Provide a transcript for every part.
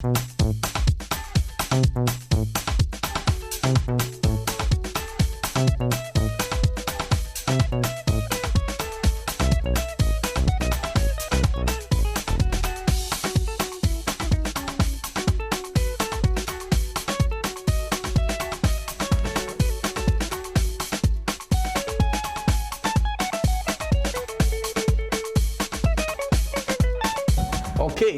Okay,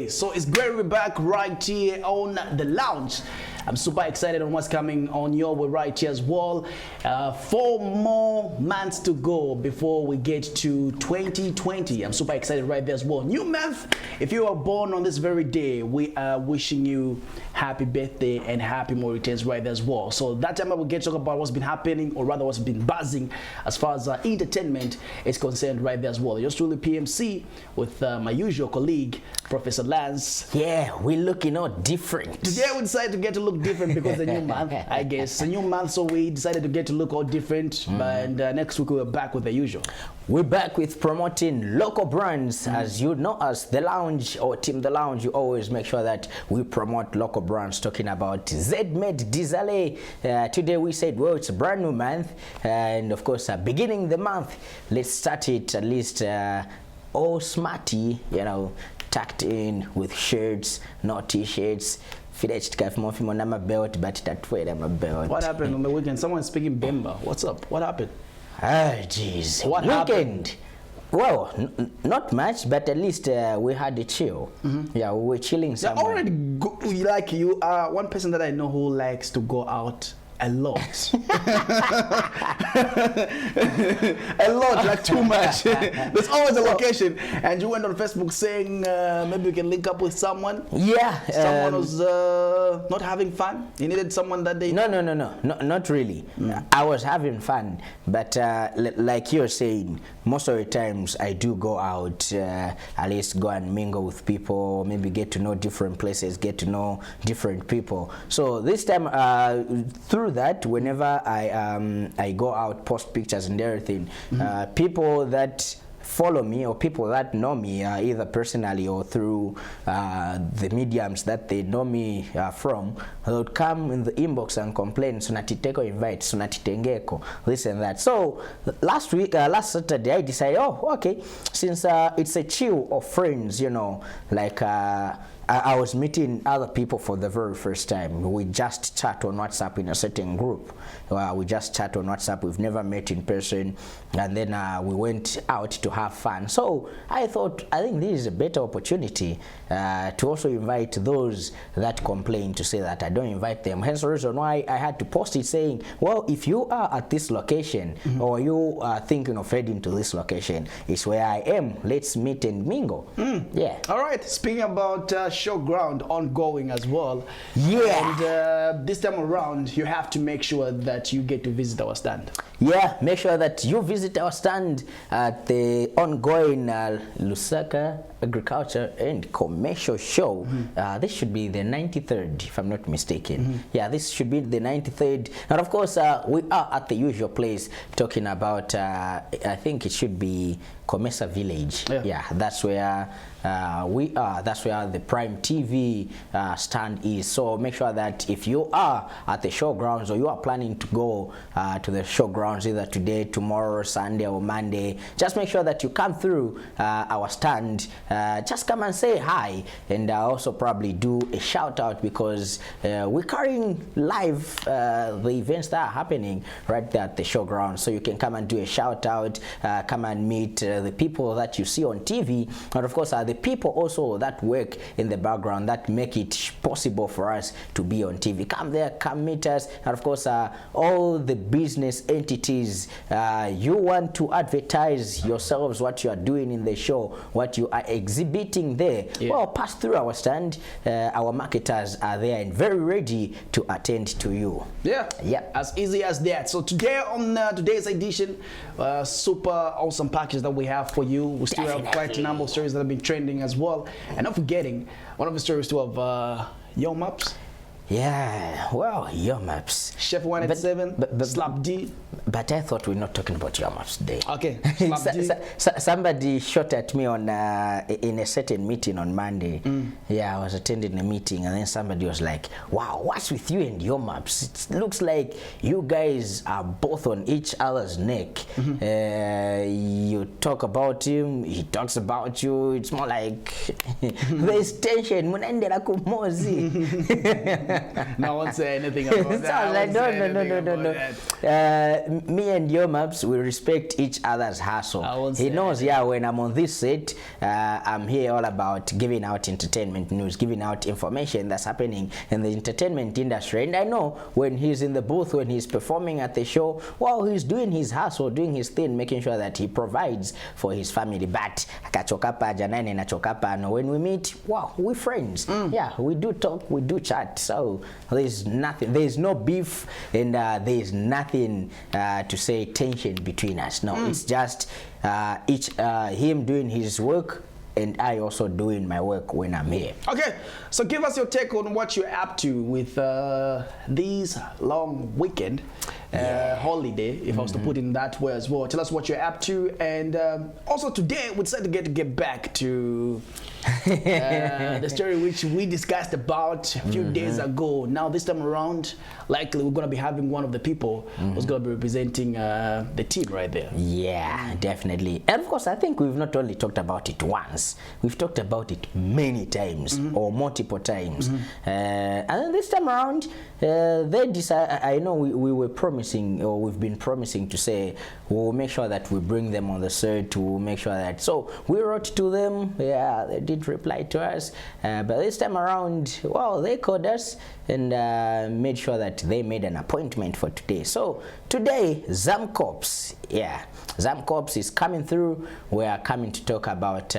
so it's great to be back right here on the lounge. I'm super excited on what's coming on your way right here as well. 4 more months to go before we get to 2020. I'm super excited right there as well. New month. If you are born on this very day, we are wishing you happy birthday and happy more returns right there as well. So that time I will get to talk about what's been happening, or rather what's been buzzing as far as entertainment is concerned right there as well. Yours truly PMC with my usual colleague, Professor Lance. Yeah, we're looking all different. Today we decided to get to look different because the new month, I guess. A new month, so we decided to get to look all different. And next week we're back with the usual. We're back with promoting local brands. As you know us, The Lounge or Team The Lounge, you always make sure that we promote local brands. Talking about Z-Med Dizale. Today we said, well, it's a brand new month. And of course, beginning the month, let's start it at least all smarty, you know, tucked in with shirts, not t-shirts. Belt, but that way I'm a belt. What happened on the weekend? Someone speaking Bemba. What's up? What happened? Ah, jeez. What weekend? happened? Well, not much, but at least we had a chill. Yeah, we were chilling somewhere. Already like you are one person that I know who likes to go out a lot. A lot, like too much. There's always a location. And you went on Facebook saying maybe you can link up with someone. Yeah. Someone was not having fun. You needed someone that day. No, not really. I was having fun, but like you're saying, most of the times I do go out, at least go and mingle with people, maybe get to know different places, get to know different people. So this time, through that, whenever I go out, post pictures and everything, people that follow me or people that know me either personally or through the mediums that they know me from, they would come in the inbox and complain, Sonatiteko invite, Sonatitengeko, this and that. So last week, last Saturday, I decided, oh, okay, since it's a chill of friends, you know, like I was meeting other people for the very first time. We just chat on WhatsApp in a certain group. We just chat on WhatsApp. We've never met in person. And then we went out to have fun. So I thought, I think this is a better opportunity to also invite those that complain, to say that I don't invite them. Hence the reason why I had to post it saying, well, if you are at this location or you are thinking of heading to this location, it's where I am. Let's meet and mingle. Yeah. All right. Speaking about Showground ongoing as well. Yeah. And this time around, you have to make sure that you get to visit our stand. Yeah, make sure that you visit our stand at the ongoing Lusaka Agriculture and Commercial Show. This should be the 93rd, if I'm not mistaken. Yeah, this should be the 93rd. And of course, we are at the usual place talking about, I think it should be Comesa Village. Yeah, that's where we are. That's where the Prime TV stand is. So make sure that if you are at the showgrounds or you are planning to go to the showgrounds either today, tomorrow, Sunday or Monday, just make sure that you come through our stand. Just come and say hi, and also probably do a shout out, because we're carrying live the events that are happening right there at the showground. So you can come and do a shout out, come and meet the people that you see on TV, and of course the people also that work in the background that make it possible for us to be on TV. Come there, come meet us, and of course all the business entities you want to advertise yourselves, what you are doing in the show, what you are exhibiting there, well, pass through our stand. Our marketers are there and very ready to attend to you. As easy as that. So today on today's edition, super awesome package that we have for you. We still have quite a number of stories that have been trending as well, and not forgetting one of the stories too of Yo Maps. Yeah, well, Yomaps. Chef 187, but- Slap D. But I thought we're not talking about Yomaps today. Okay, Slap D. Somebody shot at me on in a certain meeting on Monday. Yeah, I was attending a meeting, and then somebody was like, "Wow, what's with you and Yomaps? It looks like you guys are both on each other's neck. You talk about him, he talks about you. It's more like there's tension. Munaendera kumozi." No one say anything about that. So I was I like, won't say anything no. about that. Me and Yomaps, we respect each other's hustle. I won't He say knows, yeah, when I'm on this set, I'm here all about giving out entertainment news, giving out information that's happening in the entertainment industry. And I know when he's in the booth, when he's performing at the show, well, he's doing his hustle, doing his thing, making sure that he provides for his family. But akachokapa janani nachokapa, and when we meet, wow, we're friends. Yeah, we do talk, we do chat. So there's no beef, and there's nothing to say tension between us. No, it's just him doing his work and I also doing my work when I'm here. Okay, so give us your take on what you're up to with this long weekend holiday, if I was to put it in that way as well. Tell us what you're up to, and also today we decided to get back to the story which we discussed about a few days ago. Now this time around, likely we're going to be having one of the people who's going to be representing the team right there. Yeah, definitely. And of course, I think we've not only talked about it once, we've talked about it many times or multiple times. And then this time around, they decided, I know we were promising, or we've been promising to say, we'll make sure that we bring them on the set, to make sure that, so we wrote to them, yeah, they did reply to us, but this time around, well, they called us and made sure that they made an appointment for today. So today, Zamcorps, yeah, Zamcorps is coming through. We are coming to talk about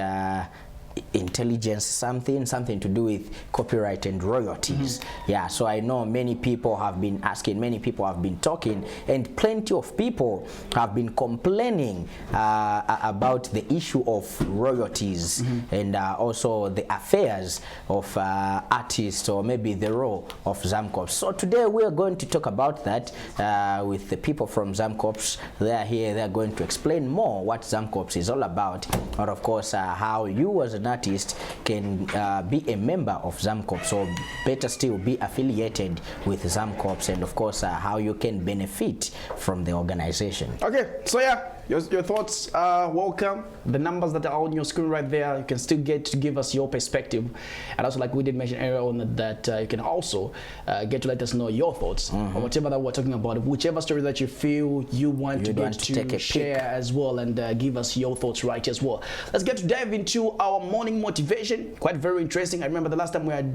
intelligence, something to do with copyright and royalties. Yeah, so I know many people have been asking, many people have been talking, and plenty of people have been complaining about the issue of royalties and also the affairs of artists, or maybe the role of Zamcorps. So today we are going to talk about that with the people from Zamcorps. They are here, they are going to explain more what Zamcorps is all about, and of course how you as an artist can be a member of Zamcorps, or better still be affiliated with Zamcorps, and of course how you can benefit from the organization. Okay, so yeah, your thoughts are welcome. The numbers that are on your screen right there, you can still get to give us your perspective, and also like we did mention earlier on that you can also get to let us know your thoughts on whatever that we're talking about, whichever story that you feel you want to take a share as well, and give us your thoughts right as well. Let's get to dive into our morning motivation. Quite very interesting. I remember the last time we had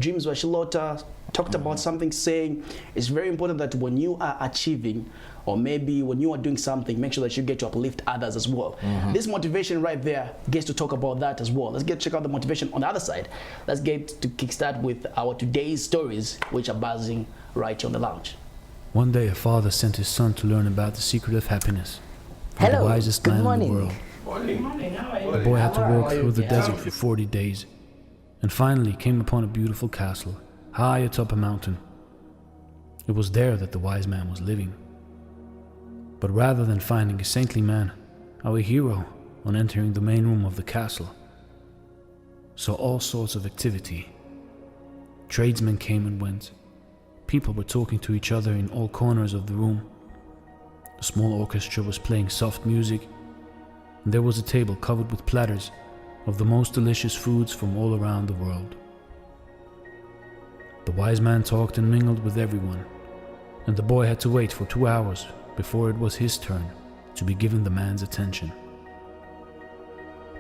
Dreams with Shilota talked about something, saying it's very important that when you are achieving, or maybe when you are doing something, make sure that you get to uplift others as well. This motivation right there gets to talk about that as well. Let's check out the motivation on the other side. Let's get to kickstart with our today's stories, which are buzzing right here on the lounge. One day a father sent his son to learn about the secret of happiness from the Hello, wisest good man morning. in the world. The boy had to walk through the desert for 40 days, and finally came upon a beautiful castle high atop a mountain. It was there that the wise man was living. But rather than finding a saintly man, our hero, on entering the main room of the castle, saw all sorts of activity. Tradesmen came and went. People were talking to each other in all corners of the room. A small orchestra was playing soft music, and there was a table covered with platters of the most delicious foods from all around the world. The wise man talked and mingled with everyone, and the boy had to wait for 2 hours before it was his turn to be given the man's attention.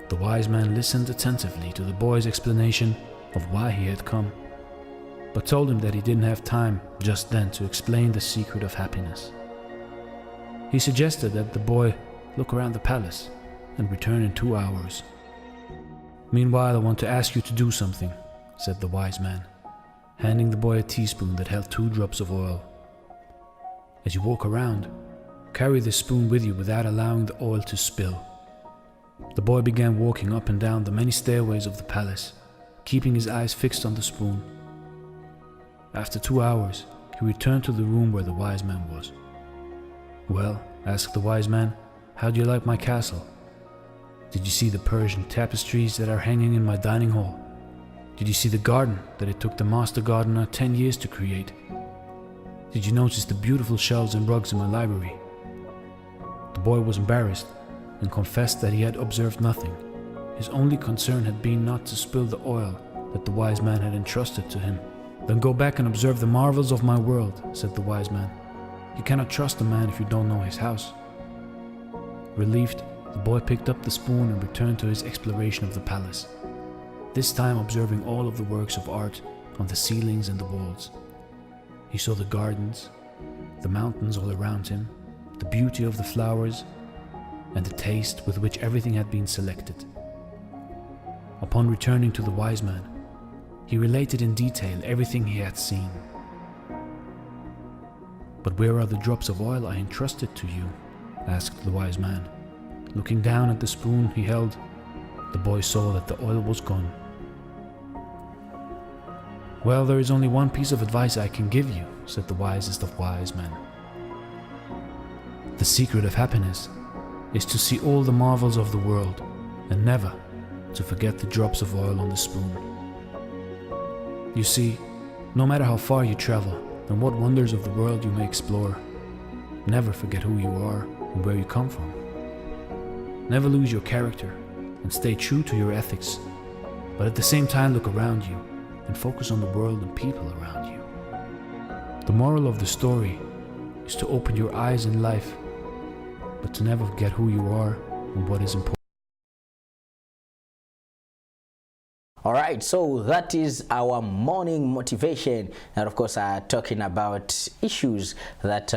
The wise man listened attentively to the boy's explanation of why he had come, but told him that he didn't have time just then to explain the secret of happiness. He suggested that the boy look around the palace and return in 2 hours. "Meanwhile, I want to ask you to do something," said the wise man, handing the boy a teaspoon that held 2 drops of oil. "As you walk around, carry this spoon with you without allowing the oil to spill." The boy began walking up and down the many stairways of the palace, keeping his eyes fixed on the spoon. After 2 hours, he returned to the room where the wise man was. "Well," asked the wise man, "how do you like my castle? Did you see the Persian tapestries that are hanging in my dining hall? Did you see the garden that it took the master gardener 10 years to create? Did you notice the beautiful shelves and rugs in my library?" The boy was embarrassed and confessed that he had observed nothing. His only concern had been not to spill the oil that the wise man had entrusted to him. "Then go back and observe the marvels of my world," said the wise man. "You cannot trust a man if you don't know his house." Relieved, the boy picked up the spoon and returned to his exploration of the palace, this time observing all of the works of art on the ceilings and the walls. He saw the gardens, the mountains all around him, the beauty of the flowers, and the taste with which everything had been selected. Upon returning to the wise man, he related in detail everything he had seen. "But where are the drops of oil I entrusted to you?" asked the wise man. Looking down at the spoon he held, the boy saw that the oil was gone. "Well, there is only one piece of advice I can give you," said the wisest of wise men. "The secret of happiness is to see all the marvels of the world and never to forget the drops of oil on the spoon. You see, no matter how far you travel and what wonders of the world you may explore, never forget who you are and where you come from. Never lose your character and stay true to your ethics, but at the same time look around you and focus on the world and people around you. The moral of the story is to open your eyes in life, but to never forget who you are and what is important." All right, so that is our morning motivation, and of course talking about issues that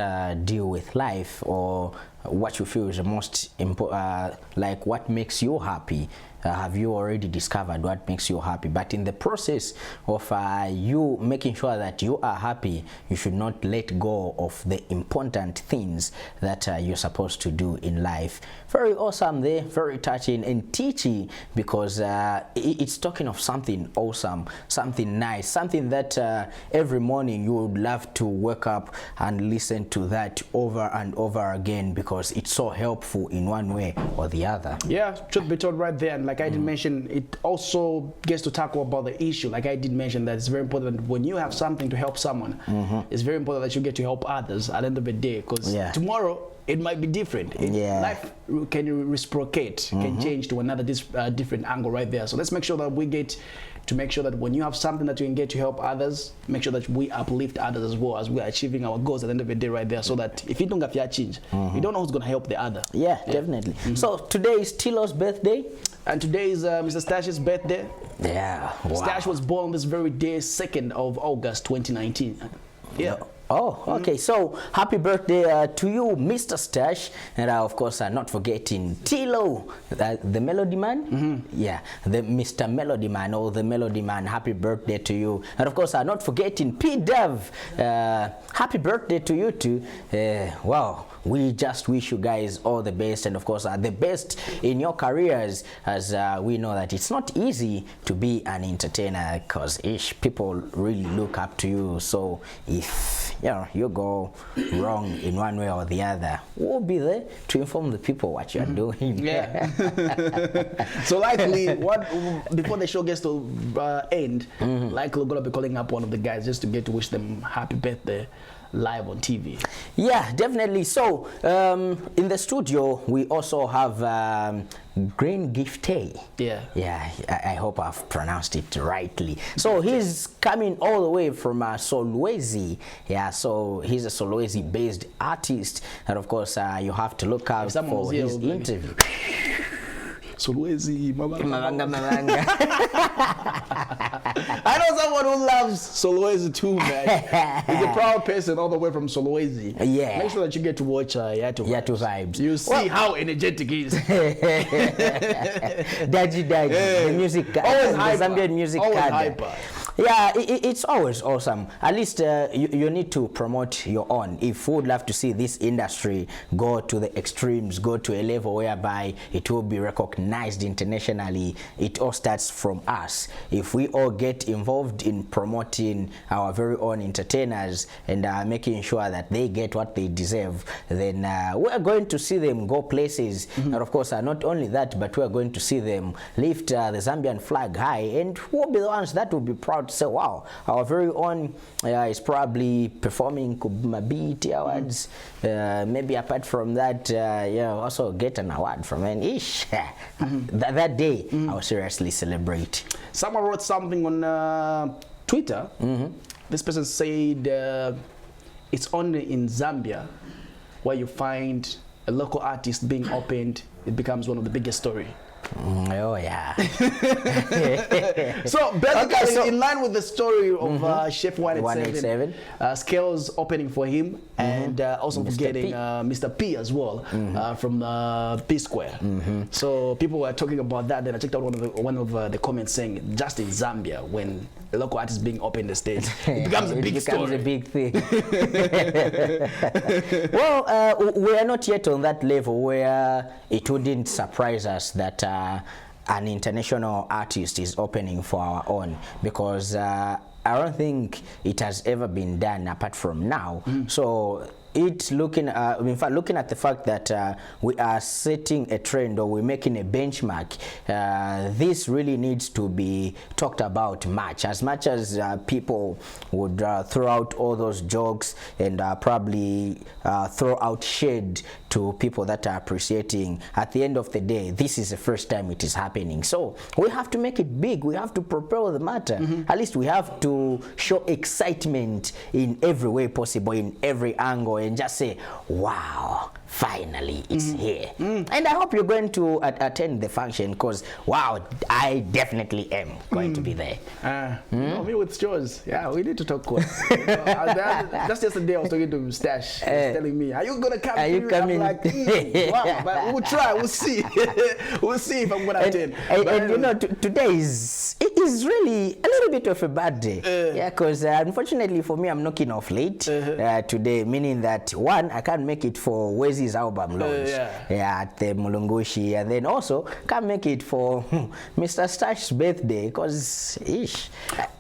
deal with life, or what you feel is the most important, like what makes you happy. Have you already discovered what makes you happy? But in the process of you making sure that you are happy, you should not let go of the important things that you're supposed to do in life. Very awesome there, very touching and teaching, because it's talking of something awesome, something nice, something that every morning you would love to wake up and listen to that over and over again, because it's so helpful in one way or the other. Yeah, truth be told, right there. And like I did mention, it also gets to tackle about the issue. Like I did mention, that it's very important when you have something to help someone, it's very important that you get to help others at the end of the day, because tomorrow it might be different. Life can reciprocate, can change to another different angle right there. So let's make sure that we get to make sure that when you have something that you can get to help others, make sure that we uplift others as well, as we are achieving our goals at the end of the day right there, so that if you don't have your change, you don't know who's going to help the other. Yeah, definitely. So today is Tilo's birthday. And today is Mr. Stash's birthday. Yeah, wow. Stash was born this very day, 2nd of August 2019. Yeah. Oh, okay. So happy birthday to you, Mr. Stash, and of course not forgetting Tilo, the Melody Man. Yeah, the Mr. Melody Man, or the Melody Man. Happy birthday to you, and of course not forgetting P Dev. Happy birthday to you too. Wow. We just wish you guys all the best, and of course the best in your careers, as we know that it's not easy to be an entertainer, because people really look up to you. So if you go wrong in one way or the other, we'll be there to inform the people what you're doing. Yeah. So likely, before the show gets to end, likely we're gonna be calling up one of the guys just to get to wish them happy birthday live on TV. Yeah, definitely. So in the studio we also have Green Gifte. Yeah, I hope I've pronounced it rightly. So he's coming all the way from Solwezi. Yeah, so he's a Solwezi based artist, and of course you have to look out for his interview. Solwezi, Mabanga. I know someone who loves Solwezi too, man. He's a proud person all the way from Solwezi. Yeah. Make sure that you get to watch Yato Vibes. You see how energetic he is. Daji, the music, always the hyper. Zambian music Always card. hyper. Yeah, it's always awesome. At least you need to promote your own. If we would love to see this industry go to the extremes, go to a level whereby it will be recognized internationally, it all starts from us. If we all get involved in promoting our very own entertainers and making sure that they get what they deserve, then we're going to see them go places. And of course, not only that, but we're going to see them lift the Zambian flag high, and we'll be the ones that will be proud to say, wow, our very own is probably performing Kubuma BET Awards. Maybe apart from that, also get an award from an ish. That day, I will seriously celebrate. Someone wrote something on Twitter. This person said it's only in Zambia where you find a local artist being opened, it becomes one of the biggest stories. Oh yeah. So basically, in line with the story of Chef 187, Scales opening for him, and also Mr. getting P. Mr. P as well from P Square. So people were talking about that. Then I checked out one of the comments saying, just in Zambia, when a local artist being opened the stage, it becomes a big story. A big thing. Well, we are not yet on that level where it wouldn't surprise us that an international artist is opening for our own, because I don't think it has ever been done apart from now. So it's looking, in fact, looking at the fact that we are setting a trend, or we're making a benchmark, this really needs to be talked about much as people would throw out all those jokes and probably throw out shade to people that are appreciating. At the end of the day, this is the first time it is happening. So we have to make it big. We have to propel the matter. At least we have to show excitement in every way possible, in every angle, and just say, wow, finally it's here. And I hope you're going to attend the function, because wow, I definitely am going to be there. Me with George, yeah, we need to talk. Just yesterday I was talking to Stash. He was telling me, are you gonna come? Are you coming? I'm like, wow, but we'll try, we'll see. We'll see if I'm gonna attend. And you know, today is really a little bit of a bad day. Yeah, because unfortunately for me, I'm knocking off late today, meaning that one, I can't make it for Wezi's album launch at the Mulungushi, and then also can't make it for Mr. Stash's birthday, because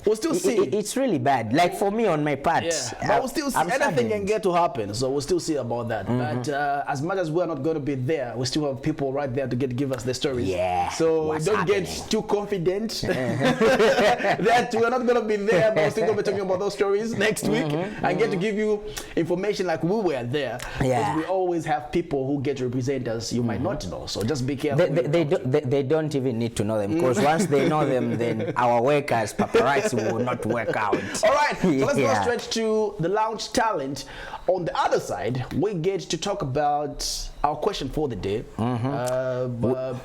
we'll still see. It's really bad, like for me on my part. But we'll still see. Anything can get to happen, so we'll still see about that. But as much as we're not going to be there, we still have people right there to give us the stories. So don't get too confident that we're not going to be there, but we're still going to be talking about those stories next week and get to give you information like we were there. Because we always have people who get to represent us you might not know, so just be careful. They don't even need to know them, because once they know them, then our work as paparazzi will not work out. All right, so let's go straight to the lounge talent. On the other side, we get to talk about our question for the day,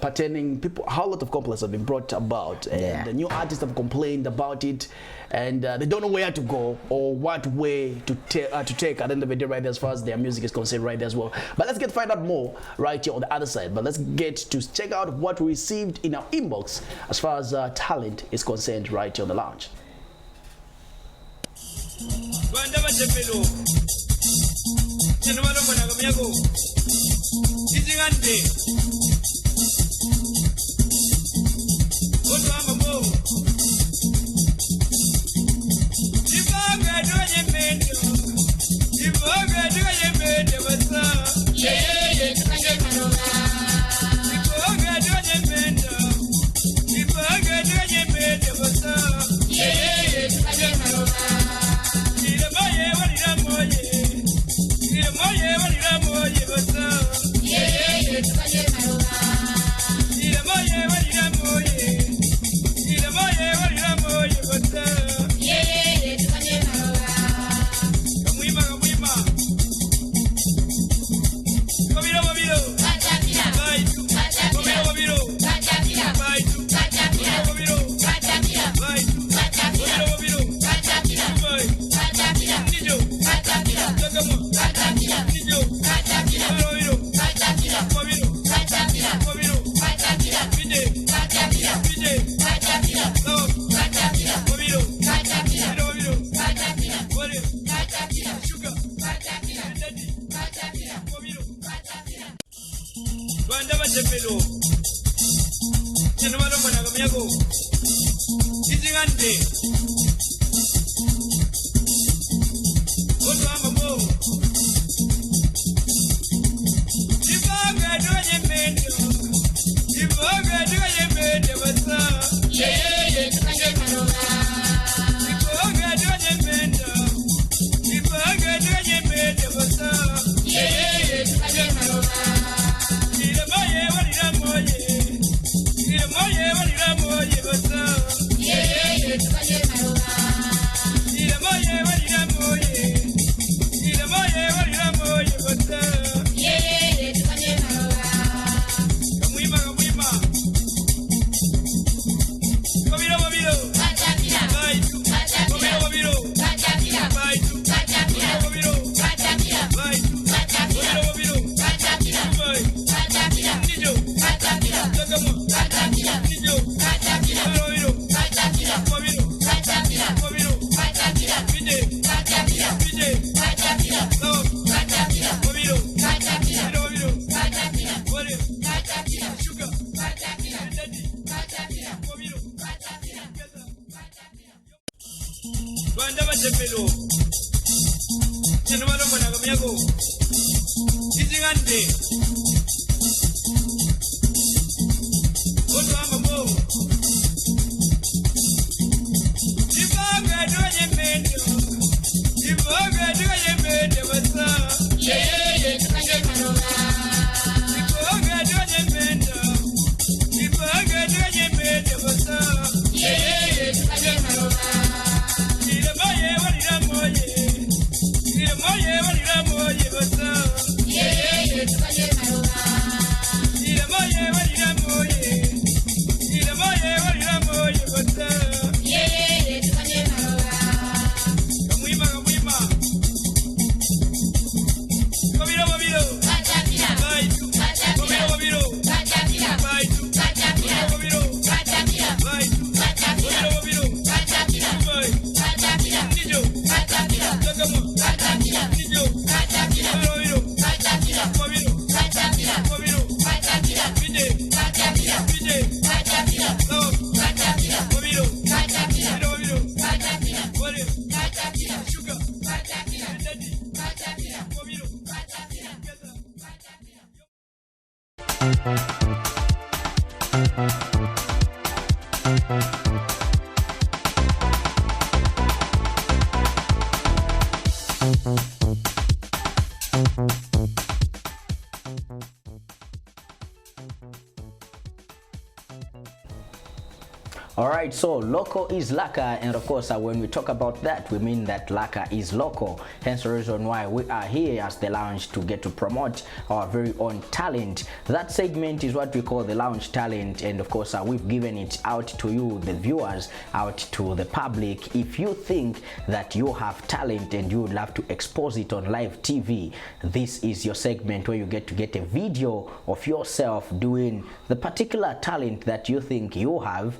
pertaining people. How a lot of complaints have been brought about, and the new artists have complained about it, and they don't know where to go or what way to take at the end of the day, right there, as far as their music is concerned, right there as well. But let's get find out more right here on the other side. But let's get to check out what we received in our inbox as far as talent is concerned, right here on the lounge. Alright, so local is laka, and of course when we talk about that, we mean that laka is local. Hence the reason why we are here as the lounge, to get to promote our very own talent. That segment is what we call the lounge talent, and of course we've given it out to you, the viewers, out to the public. If you think that you have talent and you would love to expose it on live TV, this is your segment where you get a video of yourself doing the particular talent that you think you have.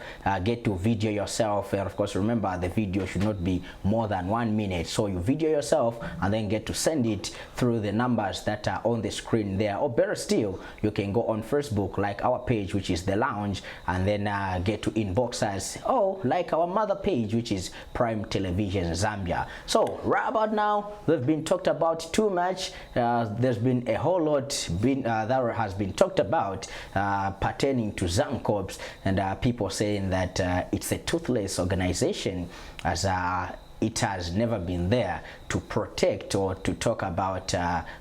Get to video yourself, and of course remember, the video should not be more than 1 minute. So you video yourself and then get to send it through the numbers that are on the screen there, or better still, you can go on Facebook, like our page, which is The Lounge, and then get to inbox us, or like our mother page, which is Prime Television Zambia. So right about now, we've been talked about too much. There's been a whole lot that has been talked about pertaining to ZAMCOPS, and people saying that it's a toothless organization, as it has never been there to protect or to talk about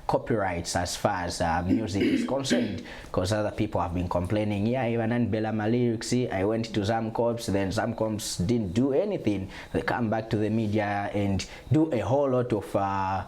copyrights as far as music is concerned, because other people have been complaining, yeah, even in Bella my lyrics, I went to ZAMCOPS, then ZAMCOPS didn't do anything. They come back to the media and do a whole lot of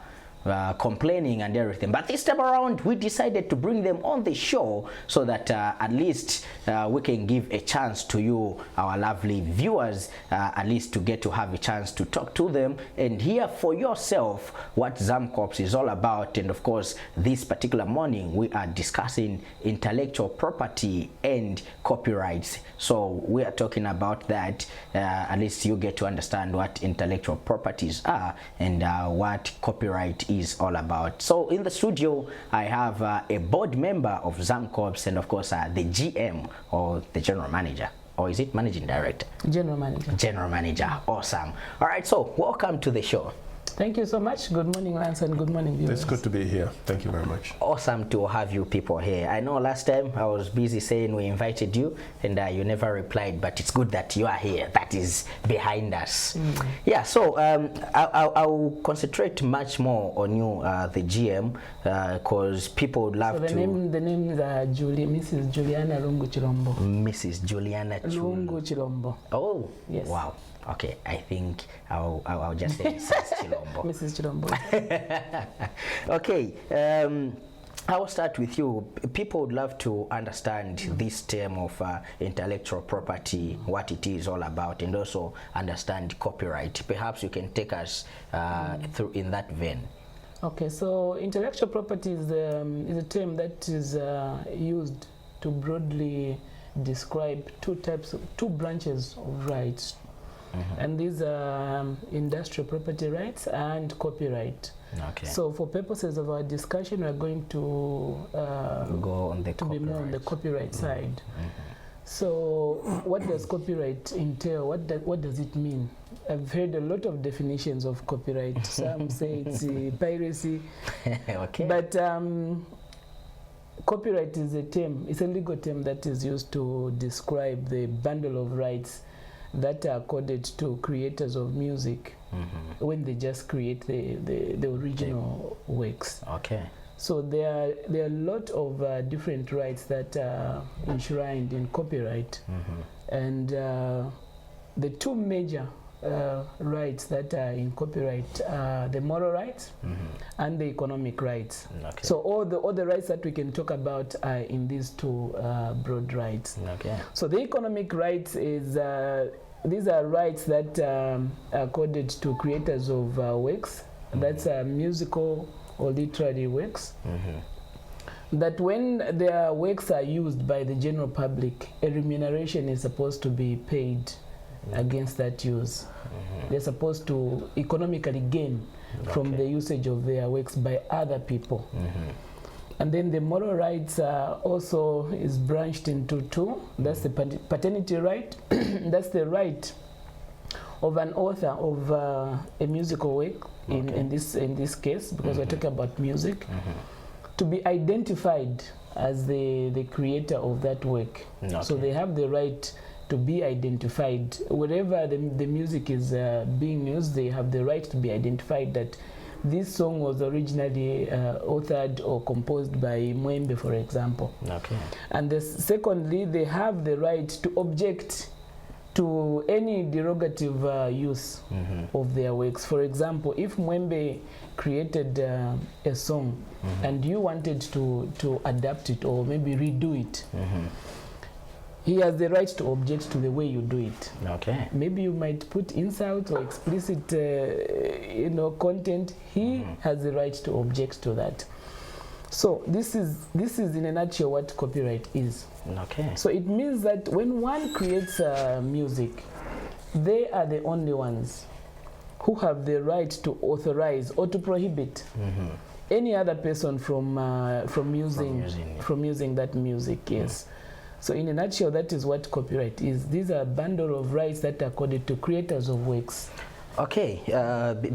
complaining and everything. But this time around, we decided to bring them on the show so that at least we can give a chance to you, our lovely viewers, at least to get to have a chance to talk to them and hear for yourself what ZAMCOPS is all about. And of course, this particular morning we are discussing intellectual property and copyrights. So we are talking about that. At least you get to understand what intellectual properties are and what copyright is all about. So in the studio, I have a board member of Zamcorps and of course the GM or the general manager. Or is it managing director? General manager. General manager. Awesome. All right, so welcome to the show. Thank you so much. Good morning, Lance, and good morning, viewers. It's good to be here. Thank you very much. Awesome to have you people here. I know last time I was busy saying we invited you and you never replied, but it's good that you are here. That is behind us. Yeah, so I'll concentrate much more on you, the GM, because people would love So to... the name is Mrs. Juliana Lungu Chilombo. Mrs. Juliana Lungu Chilombo. Oh, yes. Wow. Okay, I think I'll just say Mrs. Chilombo. Mrs. Chilombo. Okay, I will start with you. People would love to understand this term of intellectual property, what it is all about, and also understand copyright. Perhaps you can take us through in that vein. Okay, so intellectual property is a term that is used to broadly describe two branches of rights. And these are industrial property rights and copyright. Okay. So for purposes of our discussion, we are going to go on the be more on the copyright side. So what does copyright entail? What does it mean? I've heard a lot of definitions of copyright. Some say it's piracy. Okay. But copyright is it's a legal term that is used to describe the bundle of rights that are accorded to creators of music when they just create the original works. Okay. So there are a lot of different rights that are enshrined in copyright, and the two major rights that are in copyright are the moral rights and the economic rights. Okay. So all the rights that we can talk about are in these two broad rights. Okay. So the economic rights is these are rights that are accorded to creators of works. That's musical or literary works. That when their works are used by the general public, a remuneration is supposed to be paid against that use. They're supposed to economically gain from the usage of their works by other people. And then the moral rights also is branched into two. That's the paternity right. That's the right of an author of a musical work, in this case, because we're talking about music, to be identified as the creator of that work. So they have the right to be identified. Wherever the music is being used, they have the right to be identified that this song was originally authored or composed by Mwembe, for example. Okay. And secondly, they have the right to object to any derogative use of their works. For example, if Mwembe created a song and you wanted to adapt it or maybe redo it, he has the right to object to the way you do it. Okay. Maybe you might put insults or explicit, content. He has the right to object to that. So this is in a nutshell what copyright is. Okay. So it means that when one creates music, they are the only ones who have the right to authorize or to prohibit any other person from using that music. Yes. So in a nutshell, that is what copyright is. These are a bundle of rights that are accorded to creators of works. Okay,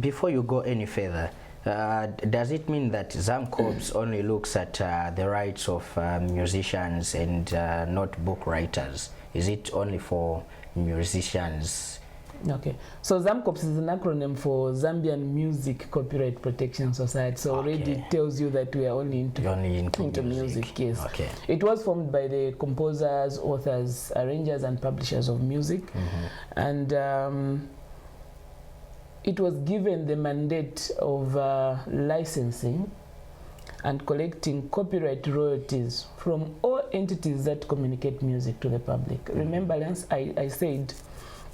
before you go any further, does it mean that Zamcorps only looks at the rights of musicians and not book writers? Is it only for musicians? Okay, so Zamcorps is an acronym for Zambian Music Copyright Protection Society. So already it tells you that we are only into music. Yes. Okay. It was formed by the composers, authors, arrangers, and publishers of music, and it was given the mandate of licensing and collecting copyright royalties from all entities that communicate music to the public. Remember, Lance, I said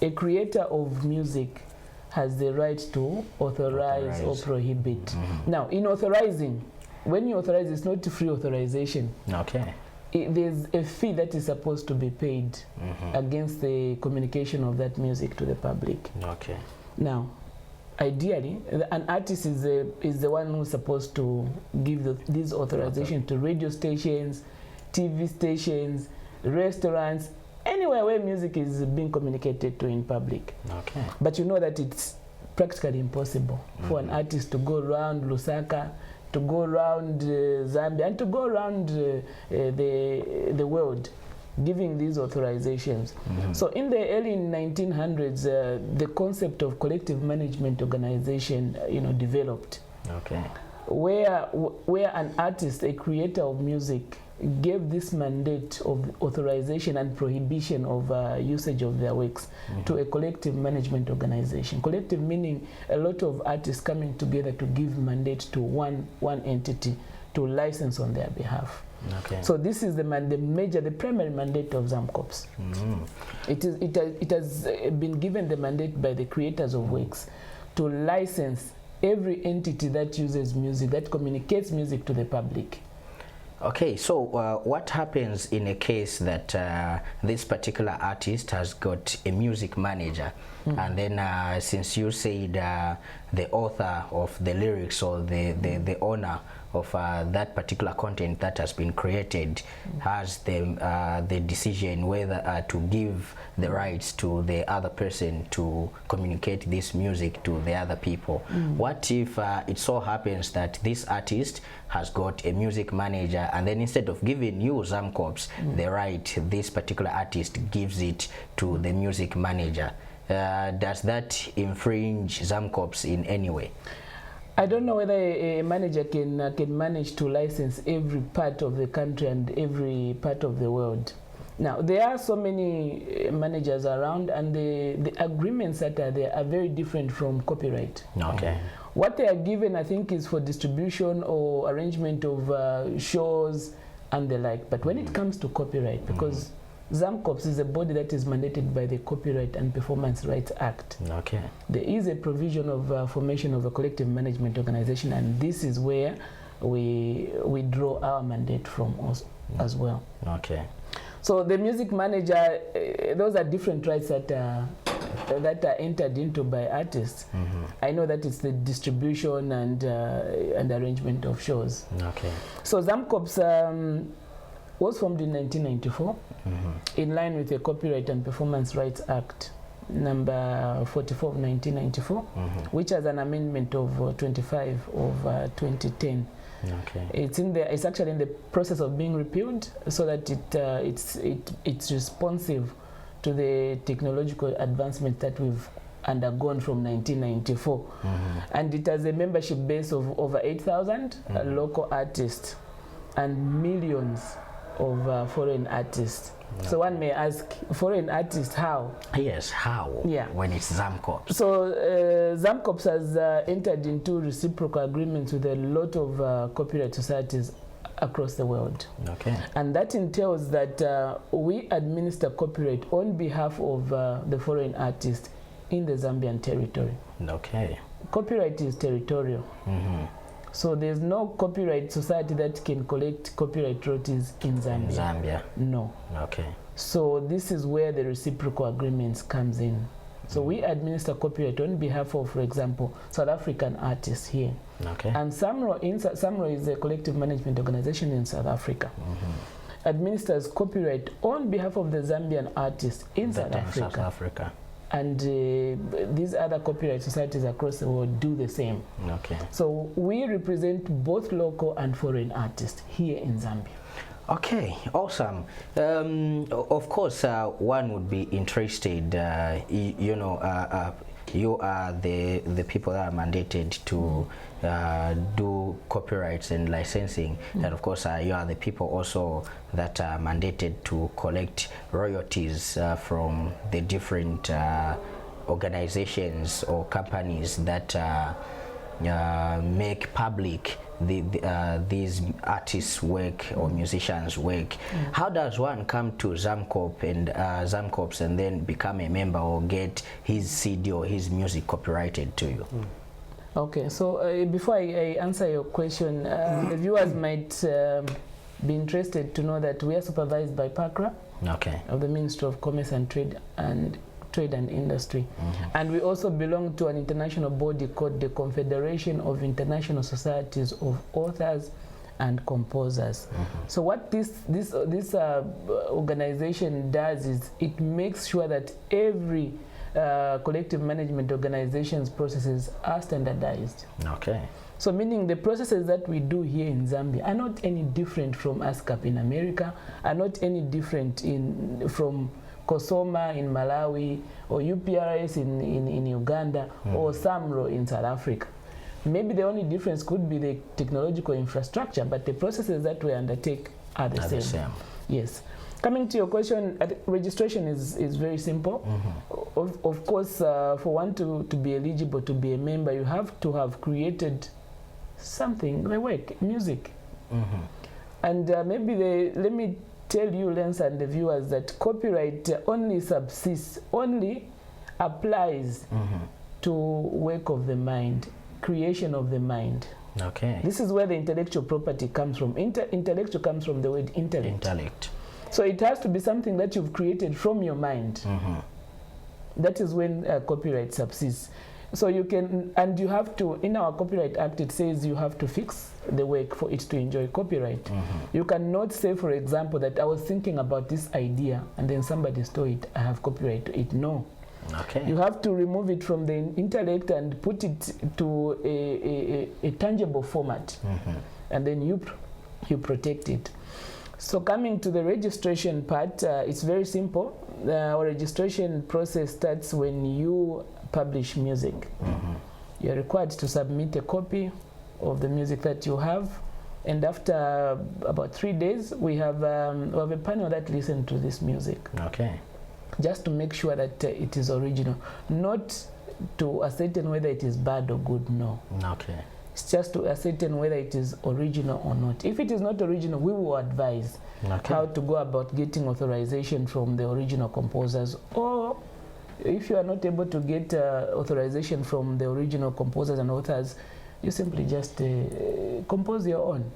a creator of music has the right to authorize or prohibit. Now, in authorizing, when you authorize, it's not free authorization. Okay. There's a fee that is supposed to be paid against the communication of that music to the public. Okay. Now, ideally, an artist is the one who's supposed to give these authorization to radio stations, TV stations, restaurants, anywhere where music is being communicated to in public. Okay. But you know that it's practically impossible for an artist to go around Lusaka, to go around Zambia, and to go around the world giving these authorizations. So in the early 1900s, the concept of collective management organization, developed. Okay. Where an artist, a creator of music, gave this mandate of authorization and prohibition of usage of their works to a collective management organization. Collective meaning a lot of artists coming together to give mandate to one entity to license on their behalf. Okay. So this is the primary mandate of ZAMCOPS. It has been given the mandate by the creators of works to license every entity that uses music, that communicates music to the public. Okay, so what happens in a case that this particular artist has got a music manager, and then since you said the author of the lyrics or the owner of that particular content that has been created has the decision whether to give the rights to the other person to communicate this music to the other people. What if it so happens that this artist has got a music manager, and then instead of giving you, ZAMCOPS, the right, this particular artist gives it to the music manager? Does that infringe ZAMCOPS in any way? I don't know whether a manager can manage to license every part of the country and every part of the world. Now, there are so many managers around, and the agreements that are there are very different from copyright. Okay. What they are given, I think, is for distribution or arrangement of shows and the like. But when it comes to copyright, because ZAMCOPS is a body that is mandated by the Copyright and Performance Rights Act. Okay. There is a provision of formation of a collective management organization, and this is where we draw our mandate from as well. Okay. So the music manager, those are different rights that are entered into by artists. I know that it's the distribution and arrangement of shows. Okay. So ZAMCOPS was formed in 1994 in line with the Copyright and Performance Rights Act number 44 of 1994, which has an amendment of 25 of 2010. Okay. It's actually in the process of being repealed, so that it's responsive to the technological advancement that we've undergone from 1994. And it has a membership base of over 8,000 local artists and millions of foreign artists. So one may ask, foreign artists, how? Yes, how? Yeah. When it's ZAMCOPS. So ZAMCOPS has entered into reciprocal agreements with a lot of copyright societies across the world. Okay. And that entails that we administer copyright on behalf of the foreign artist in the Zambian territory. Okay. Copyright is territorial. So there's no copyright society that can collect copyright royalties in Zambia. In Zambia. No. Okay. So this is where the reciprocal agreements comes in. So we administer copyright on behalf of, for example, South African artists here. Okay. And SAMRO is a collective management organization in South Africa. Administers copyright on behalf of the Zambian artists in South Africa. And these other copyright societies across the world do the same. Okay. So we represent both local and foreign artists here in Zambia. Okay, awesome. Of course, one would be interested, you are the people that are mandated to do copyrights and licensing, and of course you are the people also that are mandated to collect royalties from the different organizations or companies that make public these artists' work or musicians' work. How does one come to ZAMCOPS and then become a member or get his CD or his music copyrighted to you? Okay, so before I answer your question, the viewers might be interested to know that we are supervised by PACRA, Okay. of the Ministry of Commerce and Trade, and Trade and Industry. And we also belong to an international body called the Confederation of International Societies of Authors and Composers. So what this organization does is it makes sure that every collective management organization's processes are standardized. Okay. So meaning the processes that we do here in Zambia are not any different from ASCAP in America, are not any different from COSOMA in Malawi, or UPRS in Uganda, or SAMRO in South Africa. Maybe the only difference could be the technological infrastructure, but the processes that we undertake are the same. Yes. Coming to your question, registration is very simple. Of course, for one to be eligible to be a member, you have to have created something, the work, music. And maybe let me tell you, Lens, and the viewers, that copyright only subsists, only applies to work of the mind, creation of the mind. Okay. This is where the intellectual property comes from. Intellectual comes from the word intellect. So it has to be something that you've created from your mind. That is when copyright subsists. So you can, and you have to, in our Copyright Act, it says you have to fix the work for it to enjoy copyright. You cannot say, for example, that I was thinking about this idea and then somebody stole it, I have copyright to it. No. Okay. You have to remove it from the intellect and put it to a tangible format. And then you protect it. So coming to the registration part, it's very simple. Our registration process starts when you publish music. You're required to submit a copy of the music that you have, and after about 3 days, we have a panel that listens to this music. Okay. Just to make sure that it is original, not to ascertain whether it is bad or good. No. Okay. It's just to ascertain whether it is original or not. If it is not original, we will advise how to go about getting authorization from the original composers, or if you are not able to get authorization from the original composers and authors, you simply just compose your own.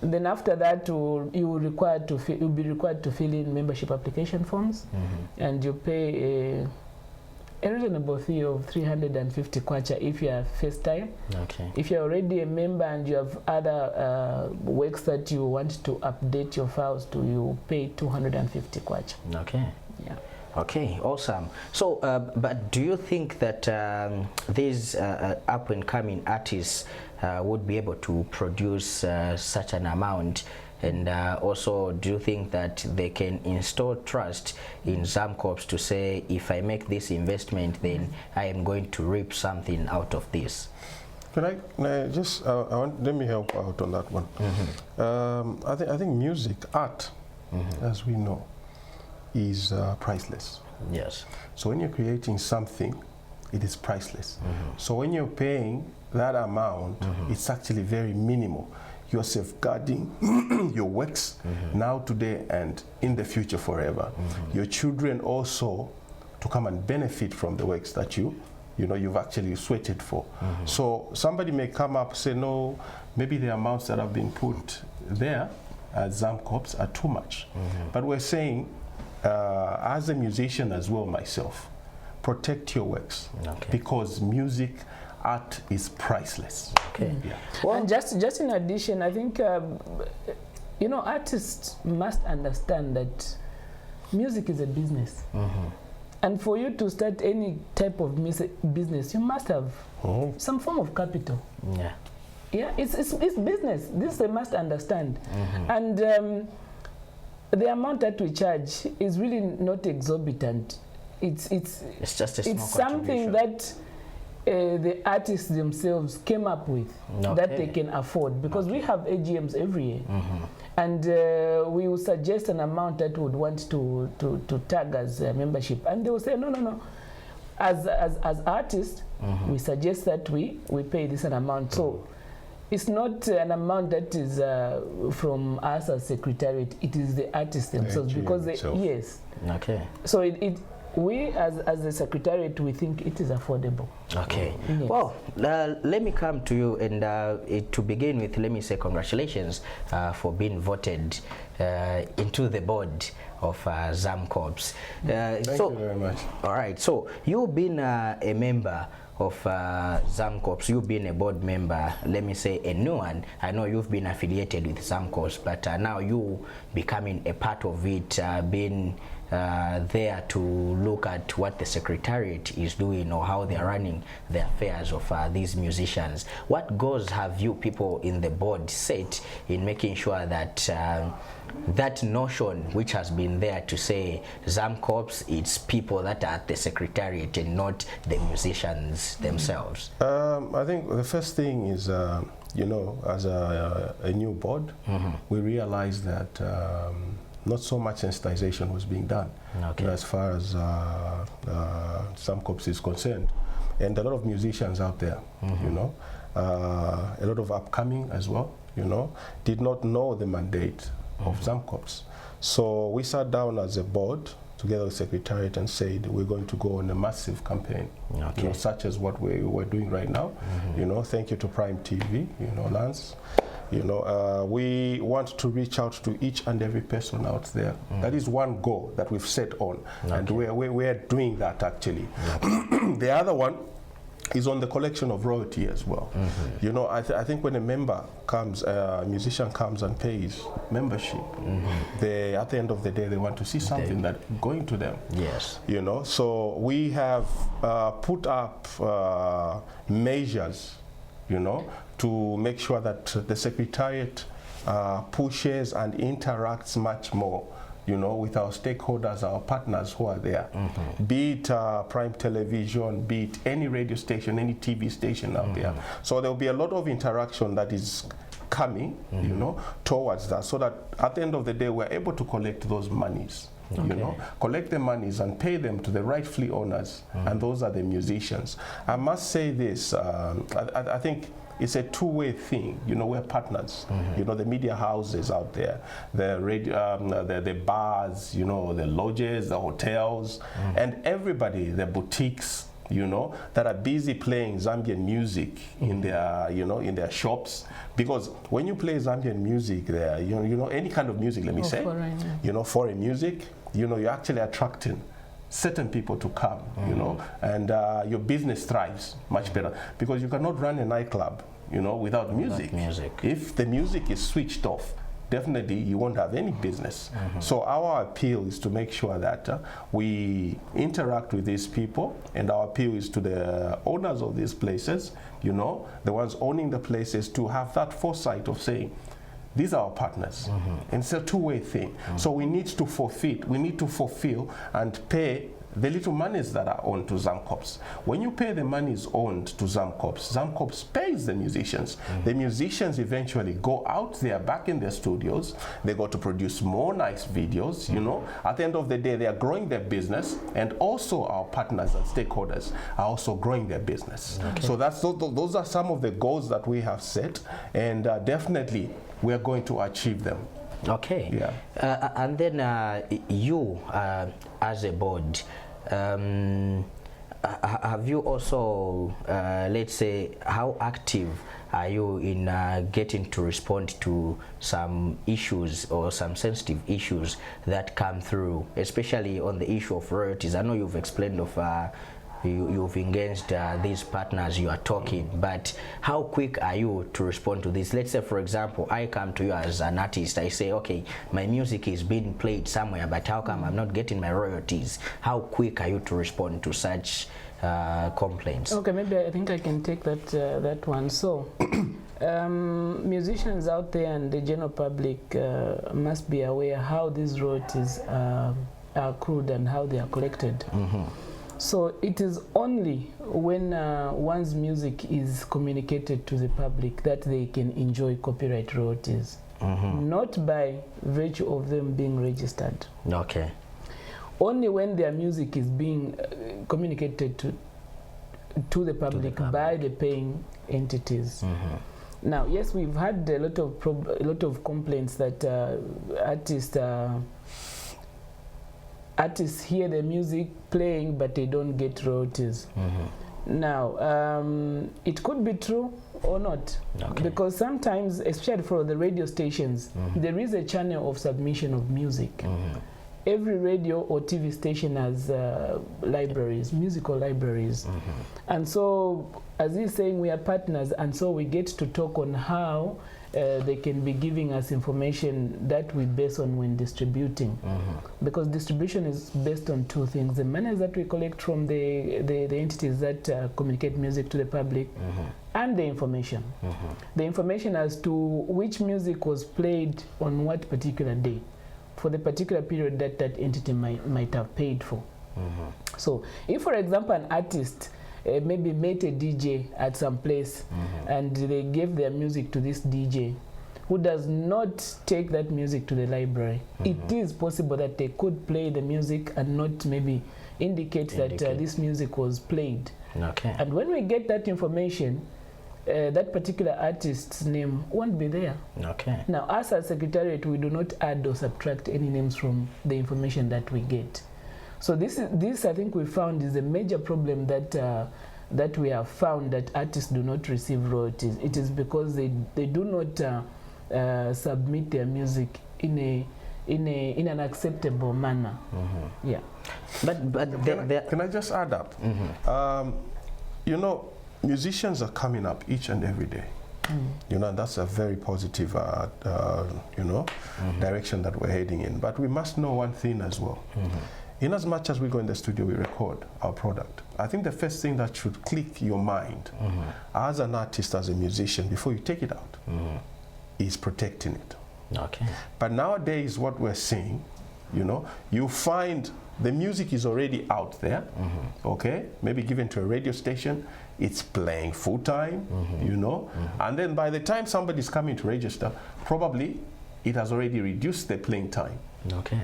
And then after that, you'll be required to fill in membership application forms, and you pay a reasonable fee of 350 kwacha if you are first time. Okay. If you're already a member and you have other works that you want to update your files to, you pay 250 kwacha. Okay. Yeah. Okay, awesome. So, but do you think that these up-and-coming artists would be able to produce such an amount? And also, do you think that they can install trust in Zamcorps to say, if I make this investment, then I am going to reap something out of this? Can I just, let me help out on that one. I think music, art, as we know, is priceless. Yes. So when you're creating something, it is priceless. So when you're paying that amount, it's actually very minimal. You're safeguarding your works now, today, and in the future forever. Your children also to come and benefit from the works that you've actually sweated for. So somebody may come up and say, no, maybe the amounts that have been put there at Zamcorps are too much. But we're saying, as a musician as well myself, protect your works, because music, art is priceless. Okay. Yeah. Well, and just in addition, I think artists must understand that music is a business, and for you to start any type of business, you must have some form of capital. Yeah. Yeah, it's business. This they must understand, and the amount that we charge is really not exorbitant. It's just a small it's something that the artists themselves came up with that they can afford, because we have AGMs every year, and we will suggest an amount that we would want to tag as membership, and they will say no. As artists, we suggest that we pay this an amount. So it's not an amount that is from us as secretariat. It is the artists themselves, because yes. Okay. So we as the secretariat, we think it is affordable. Okay. Yes. Well, let me come to you, and to begin with, let me say congratulations for being voted into the board of ZAMCOPS. Thank you very much. All right. So you've been a member of ZAMCOPS. You've been a board member, let me say a new one. I know you've been affiliated with ZAMCOPS, but now you becoming a part of it, being there to look at what the secretariat is doing or how they're running the affairs of these musicians. What goals have you people in the board set in making sure that that notion which has been there to say ZAMCOPS, it's people that are at the secretariat and not the musicians themselves? I think the first thing is, you know, as a new board, we realized that not so much sensitization was being done, Okay. you know, as far as ZAMCOPS is concerned. And a lot of musicians out there, you know, a lot of upcoming as well, you know, did not know the mandate of ZAMCOPS. So we sat down as a board together with Secretariat and said we're going to go on a massive campaign, Okay. you know, such as what we're doing right now. You know, thank you to Prime TV, you know, Lance. You know, we want to reach out to each and every person out there. That is one goal that we've set on, and we're doing that actually. The other one is on the collection of royalty as well. You know, I think when a member comes, a musician comes and pays membership, they, at the end of the day, they want to see something that going to them. Yes. You know, so we have put up measures, you know, to make sure that the Secretariat pushes and interacts much more, you know, with our stakeholders, our partners who are there, be it Prime Television, be it any radio station, any TV station out there. So there will be a lot of interaction that is coming, you know, towards that, so that at the end of the day, we're able to collect those monies. You know, collect the monies and pay them to the rightfully owners, and those are the musicians. I must say this, I think it's a two-way thing. You know, we're partners. You know, the media houses out there, the radio, the bars, you know, the lodges, the hotels, and everybody, the boutiques, you know, that are busy playing Zambian music in their, you know, in their shops. Because when you play Zambian music there, you know, any kind of music, let me say, you know, foreign music, you know, you're actually attracting certain people to come, you know, and your business thrives much better, because you cannot run a nightclub, you know, without music. If the music is switched off, definitely you won't have any business. So our appeal is to make sure that we interact with these people, and our appeal is to the owners of these places, you know, the ones owning the places, to have that foresight of saying, these are our partners. And it's a two-way thing. So we need to fulfill and pay the little monies that are owed to ZAMCOPS. When you pay the monies owed to ZAMCOPS, ZAMCOPS pays the musicians. The musicians eventually go out there back in their studios. They go to produce more nice videos, you know. At the end of the day, they are growing their business, and also our partners and stakeholders are also growing their business. So those are some of the goals that we have set, and definitely we are going to achieve them. Okay. Yeah. And then you, as a board, have you also, let's say, how active are you in getting to respond to some issues or some sensitive issues that come through, especially on the issue of royalties? I know you've explained of you've engaged these partners, you are talking, but how quick are you to respond to this? Let's say, for example, I come to you as an artist, I say, okay, my music is being played somewhere, but how come I'm not getting my royalties? How quick are you to respond to such complaints? Okay, maybe I think I can take that one. So, musicians out there and the general public must be aware how these royalties are accrued and how they are collected. So it is only when one's music is communicated to the public that they can enjoy copyright royalties, not by virtue of them being registered. Okay. Only when their music is being communicated to the public by the paying entities. Now, yes, we've had a lot of complaints that artists are artists hear the music playing, but they don't get royalties. Now, it could be true or not, because sometimes, especially for the radio stations, there is a channel of submission of music. Every radio or TV station has libraries, musical libraries. And so, as he's saying, we are partners, and so we get to talk on how they can be giving us information that we base on when distributing. Because distribution is based on two things: the money that we collect from the entities that communicate music to the public, and the information. The information as to which music was played on what particular day, for the particular period that that entity might have paid for. So if, for example, an artist maybe met a DJ at some place and they gave their music to this DJ who does not take that music to the library, it is possible that they could play the music and not maybe indicate that this music was played. And when we get that information, that particular artist's name won't be there. Now, us as Secretariat, we do not add or subtract any names from the information that we get. So this I think we found is a major problem that we have found, that artists do not receive royalties. It is because they do not submit their music in an acceptable manner. Yeah. But can I just add up? You know, musicians are coming up each and every day. You know, and that's a very positive, you know, direction that we're heading in. But we must know one thing as well. In as much as we go in the studio, we record our product. I think the first thing that should click your mind as an artist, as a musician, before you take it out, is protecting it. But nowadays, what we're seeing, you know, you find the music is already out there, okay, maybe given to a radio station, it's playing full time, you know, and then by the time somebody's coming to register, probably it has already reduced the playing time.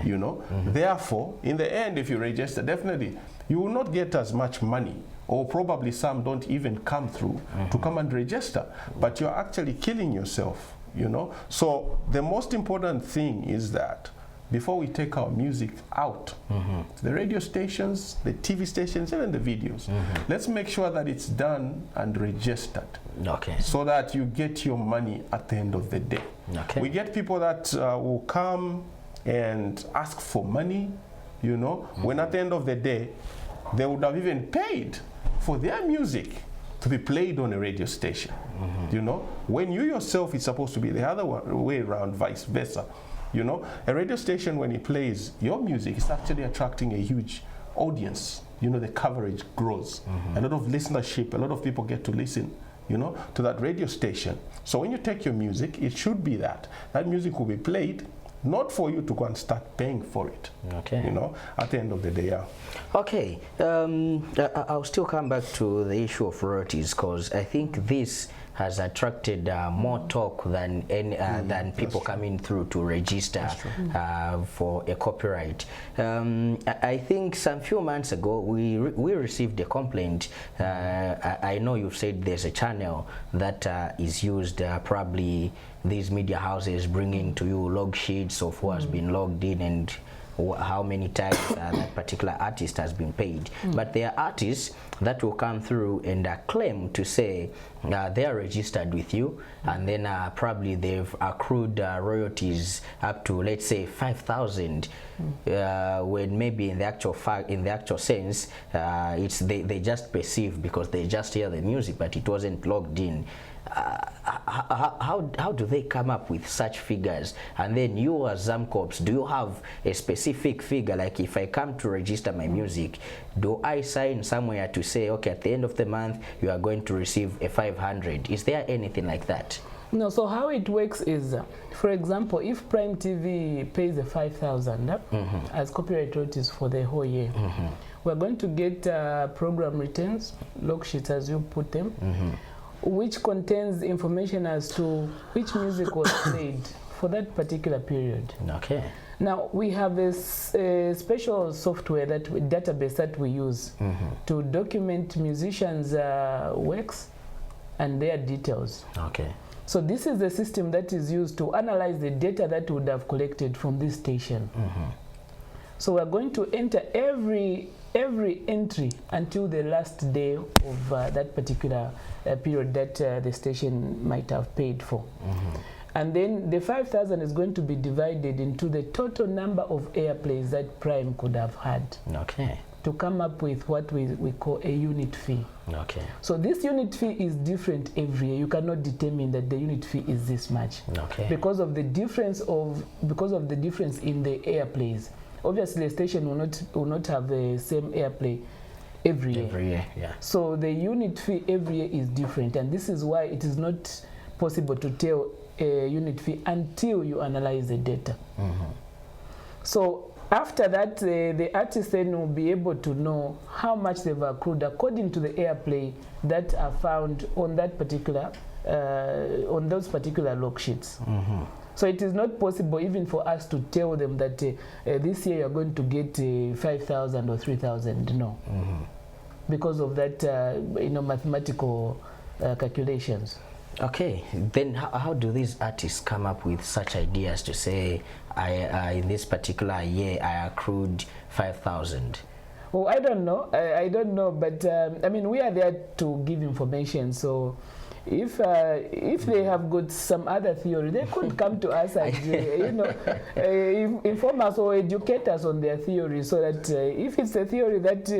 You know, therefore, in the end, if you register, definitely you will not get as much money, or probably some don't even come through to come and register, but you're actually killing yourself, you know. So the most important thing is that before we take our music out, the radio stations, the TV stations, even the videos, let's make sure that it's done and registered, so that you get your money at the end of the day. We get people that will come and ask for money, you know, when at the end of the day, they would have even paid for their music to be played on a radio station, you know, when you yourself is supposed to be the other way around, vice versa. You know, a radio station, when it plays your music, is actually attracting a huge audience. You know, the coverage grows. A lot of listenership, a lot of people get to listen, you know, to that radio station. So when you take your music, it should be that music will be played, not for you to go and start paying for it. You know, at the end of the day, Okay, I'll still come back to the issue of royalties, because I think this has attracted more talk than than people coming through to register for a copyright. I think some few months ago we received a complaint. I know you've said there's a channel that is used, probably these media houses bringing to you log sheets of who has been logged in and how many times that particular artist has been paid. But there are artists that will come through and claim to say they are registered with you, and then probably they've accrued royalties up to, let's say, 5,000, when maybe in the actual fact, in the actual sense, it's they just perceive because they just hear the music, but it wasn't logged in. How do they come up with such figures? And then you as Zamcorps, do you have a specific figure? Like if I come to register my music, do I sign somewhere to say, okay, at the end of the month you are going to receive a 500? Is there anything like that? No, so how it works is, for example, if Prime TV pays the 5,000 as copyright royalties for the whole year, we're going to get program returns, log sheets as you put them, which contains information as to which music was played for that particular period. Now, we have a special software, database that we use to document musicians' works and their details. So this is the system that is used to analyze the data that would have collected from this station. So we're going to enter every entry until the last day of that particular period that the station might have paid for. And then the 5,000 is going to be divided into the total number of airplays that Prime could have had. Okay. To come up with what we call a unit fee. Okay. So this unit fee is different every year. You cannot determine that the unit fee is this much. Okay. Because of the difference in the airplays. Obviously, a station will not have the same airplay every year. Every year, yeah. So the unit fee every year is different, and this is why it is not possible to tell a unit fee until you analyze the data. So after that, the artist then will be able to know how much they've accrued according to the airplay that are found on that particular, on those particular log sheets. So it is not possible even for us to tell them that this year you're going to get 5,000 or 3,000. No, because of that, mathematical calculations. Okay, then how do these artists come up with such ideas to say, in this particular year I accrued 5,000? Well, I don't know. I don't know, but I mean, we are there to give information. So if they have got some other theory, they could come to us and inform us or educate us on their theory, so that if it's a theory that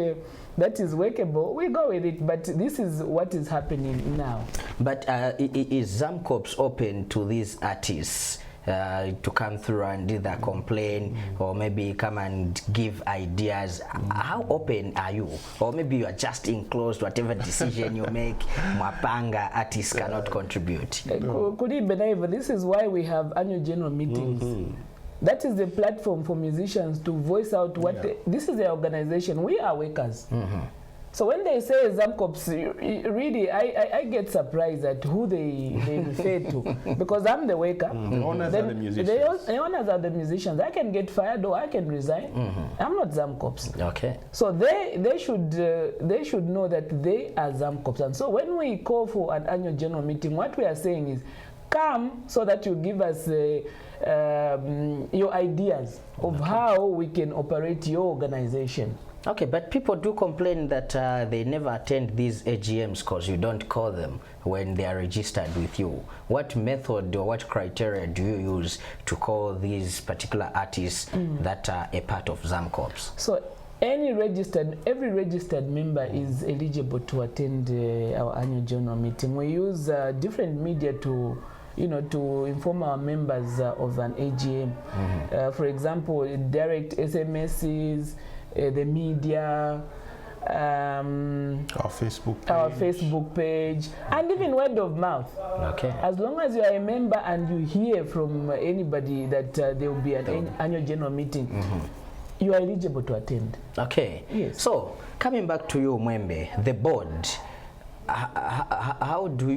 is workable, we go with it. But this is what is happening now. But is Zamcorps open to these artists to come through and either complain or maybe come and give ideas? How open are you? Or maybe you are just enclosed, whatever decision you make, Mwapanga artists cannot contribute. This is why we have annual general meetings. That is the platform for musicians to voice out what this is the organization. We are workers. So when they say Zamcorps, really, I get surprised at who they refer to, because I'm the worker. The owners are the musicians. The owners are the musicians. I can get fired or I can resign. I'm not Zamcorps. Okay. So they should know that they are Zamcorps. And so when we call for an annual general meeting, what we are saying is, come so that you give us your ideas of how we can operate your organization. Okay, but people do complain that they never attend these AGMs because you don't call them when they are registered with you. What method or what criteria do you use to call these particular artists that are a part of Zamcorps? So every registered member is eligible to attend our annual general meeting. We use different media to inform our members of an AGM. For example, direct SMSs, the media, our Facebook page, and even word of mouth. Okay. As long as you are a member and you hear from anybody that there will be an annual general meeting, you are eligible to attend. Okay. Yes. So coming back to you, Mwembe, the board, how do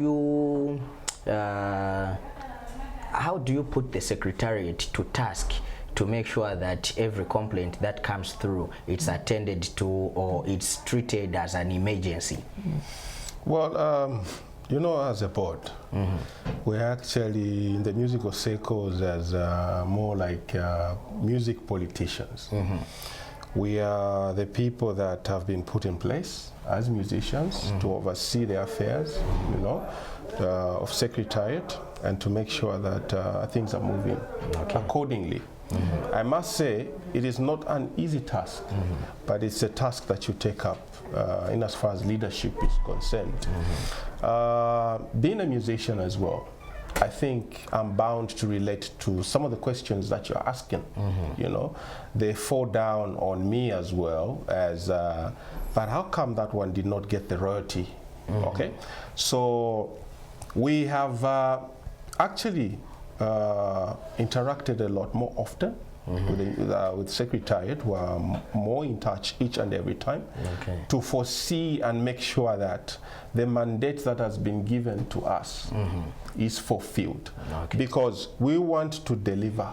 you put the secretariat to task to make sure that every complaint that comes through, it's attended to or it's treated as an emergency? Well, as a board, we're actually in the musical circles as more like music politicians. We are the people that have been put in place as musicians to oversee the affairs, of secretariat, and to make sure that things are moving accordingly. I must say, it is not an easy task, but it's a task that you take up in as far as leadership is concerned. Being a musician as well, I think I'm bound to relate to some of the questions that you're asking. They fall down on me as well as, but how come that one did not get the royalty? Okay, so we have actually interacted a lot more often with Secretariat, who are more in touch each and every time to foresee and make sure that the mandate that has been given to us is fulfilled, because we want to deliver.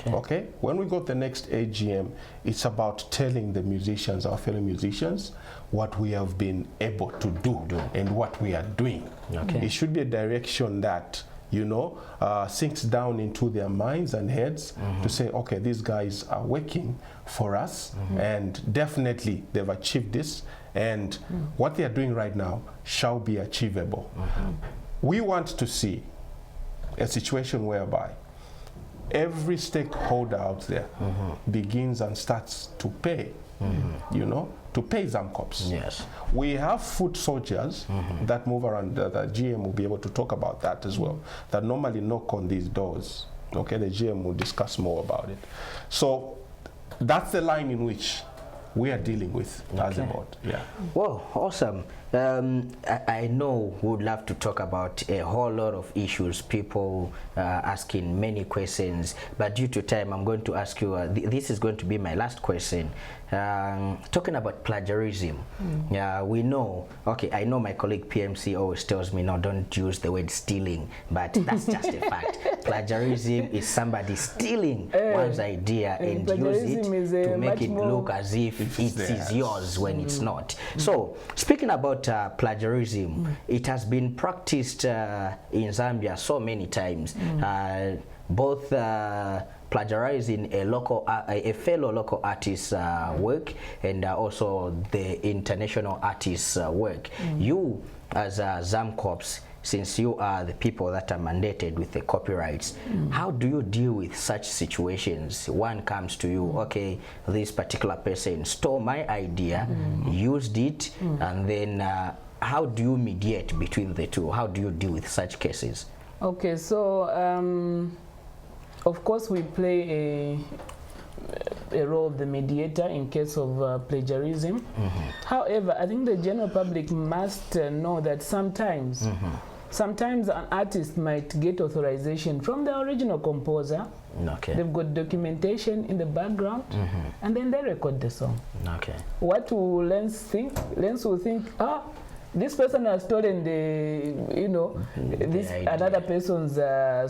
Okay, when we got the next AGM, it's about telling the musicians, our fellow musicians, what we have been able to do and what we are doing. It should be a direction that you know, sinks down into their minds and heads to say, okay, these guys are working for us, and definitely they've achieved this, and what they are doing right now shall be achievable. We want to see a situation whereby every stakeholder out there begins and starts to pay, you know, to pay ZAMCOPS. Yes. We have foot soldiers that move around. The GM will be able to talk about that as well, that normally knock on these doors. Okay, the GM will discuss more about it. So that's the line in which we are dealing with as a board. Yeah. Well, awesome. I know we would love to talk about a whole lot of issues, people asking many questions, but due to time, I'm going to ask you, this is going to be my last question. Talking about plagiarism, we know, okay, I know my colleague PMC always tells me, no, don't use the word stealing, but that's just a fact. Plagiarism is somebody stealing one's idea and use it to make it look as if it is yours when it's not. So, speaking about plagiarism, it has been practiced in Zambia so many times, both plagiarizing a fellow local artist's work and also the international artist's work. You, as ZAMCOPS, since you are the people that are mandated with the copyrights, how do you deal with such situations? One comes to you, okay, this particular person stole my idea, used it, and then how do you mediate between the two? How do you deal with such cases? Okay, so of course we play a role of the mediator in case of plagiarism. However, I think the general public must know that sometimes an artist might get authorization from the original composer. Okay. They've got documentation in the background, and then they record the song. Okay. What will Lens think? Lens will think, this person has stolen another person's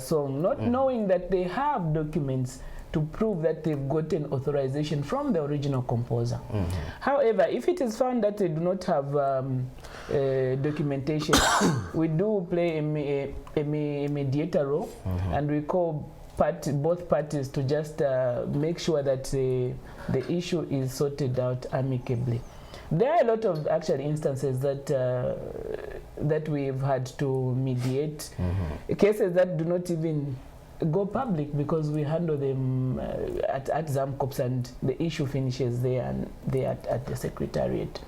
song, not knowing that they have documents to prove that they've gotten authorization from the original composer. However, if it is found that they do not have documentation, we do play a mediator role, and we call both parties to just make sure that the issue is sorted out amicably. There are a lot of actual instances that we've had to mediate, cases that do not even go public because we handle them at ZAMCOPS, and the issue finishes there and there at the secretariat.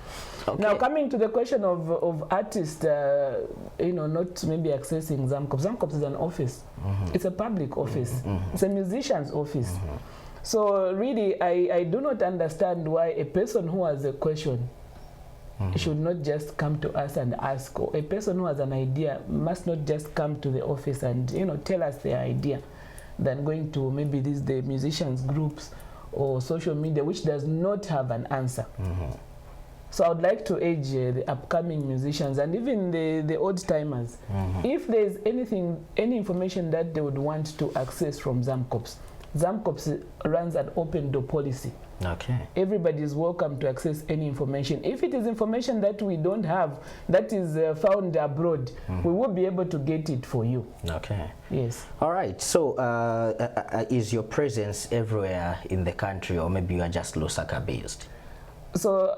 Okay. Now, coming to the question of artists, not maybe accessing ZAMCOPS. ZAMCOPS is an office. It's a public office. It's a musician's office. So really, I do not understand why a person who has a question should not just come to us and ask, or a person who has an idea must not just come to the office and tell us their idea, than going to maybe the musicians groups or social media which does not have an answer. So I would like to urge the upcoming musicians and even the old timers, if there's any information that they would want to access from ZAMCOPS, ZAMCOPS runs an open door policy. Okay. Everybody is welcome to access any information. If it is information that we don't have, that is found abroad, we will be able to get it for you. Okay. Yes. All right. So, is your presence everywhere in the country, or maybe you are just Lusaka based? So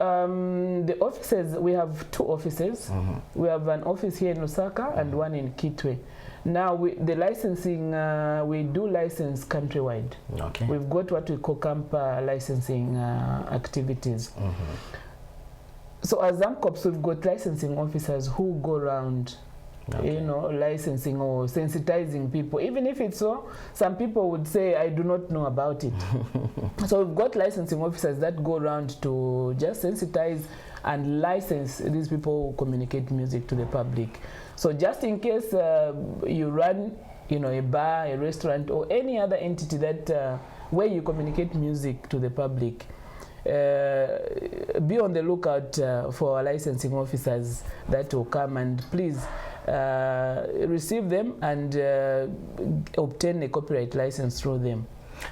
the offices, we have two offices. We have an office here in Lusaka and one in Kitwe. Now, the licensing, we do license countrywide. Okay. We've got what we call camp licensing activities. So as ZAMCOPS, we've got licensing officers who go around, licensing or sensitizing people. Even if it's so, some people would say, I do not know about it. So we've got licensing officers that go around to just sensitize and license these people who communicate music to the public. So just in case you run, a bar, a restaurant, or any other entity that where you communicate music to the public, be on the lookout for our licensing officers that will come, and please receive them and obtain a copyright license through them.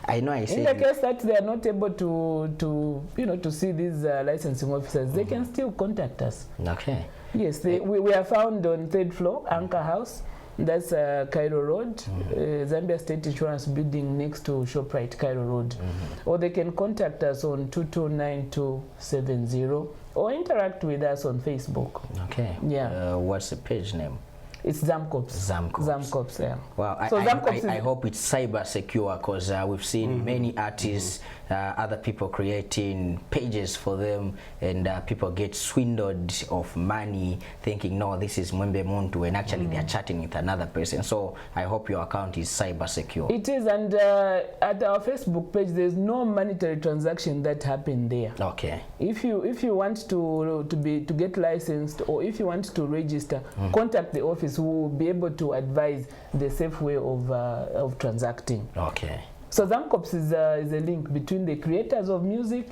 I know. In the case that they are not able to see these licensing officers, they can still contact us. Okay. Yes, we are found on 3rd floor, Anchor House, That's Cairo Road, Zambia State Insurance Building next to ShopRite, Cairo Road. Or they can contact us on 229270 or interact with us on Facebook. Okay. Yeah. What's the page name? It's Zamcops. Zamcops. Zamcops, yeah. Wow, So Zamcops I hope it's cyber secure, because we've seen many artists, other people creating pages for them, and people get swindled of money thinking, no, this is Mwembe Muntu, and actually they're chatting with another person. So I hope your account is cyber secure. It is, and at our Facebook page, there's no monetary transaction that happened there. Okay. If you want to get licensed, or if you want to register, contact the office, who will be able to advise the safe way of transacting. Okay. So Zamcops is a link between the creators of music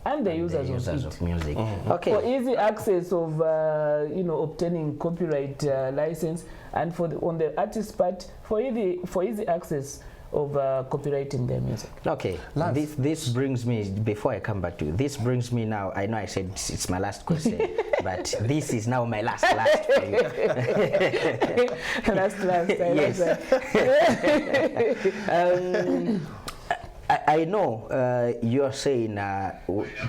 and the users of music. Okay. For easy access of obtaining copyright license, and on the artist part, for easy access of copyrighting their music. Okay, this brings me, before I come back to you, this brings me now, I know I said it's my last question, but this is now my last for you. last, yes. I know you're saying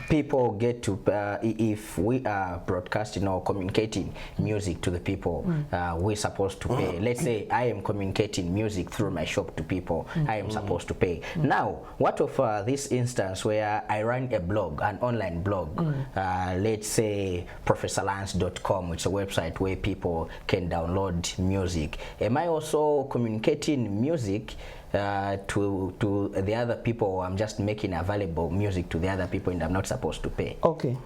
people get to, if we are broadcasting or communicating music to the people, we're supposed to pay. Let's say I am communicating music through my shop to people, I am supposed to pay. Now, what of this instance where I run a blog, an online blog, let's say professorlance.com, it's a website where people can download music. Am I also communicating music to the other people, or I'm just making available music to the other people and I'm not supposed to pay? Okay.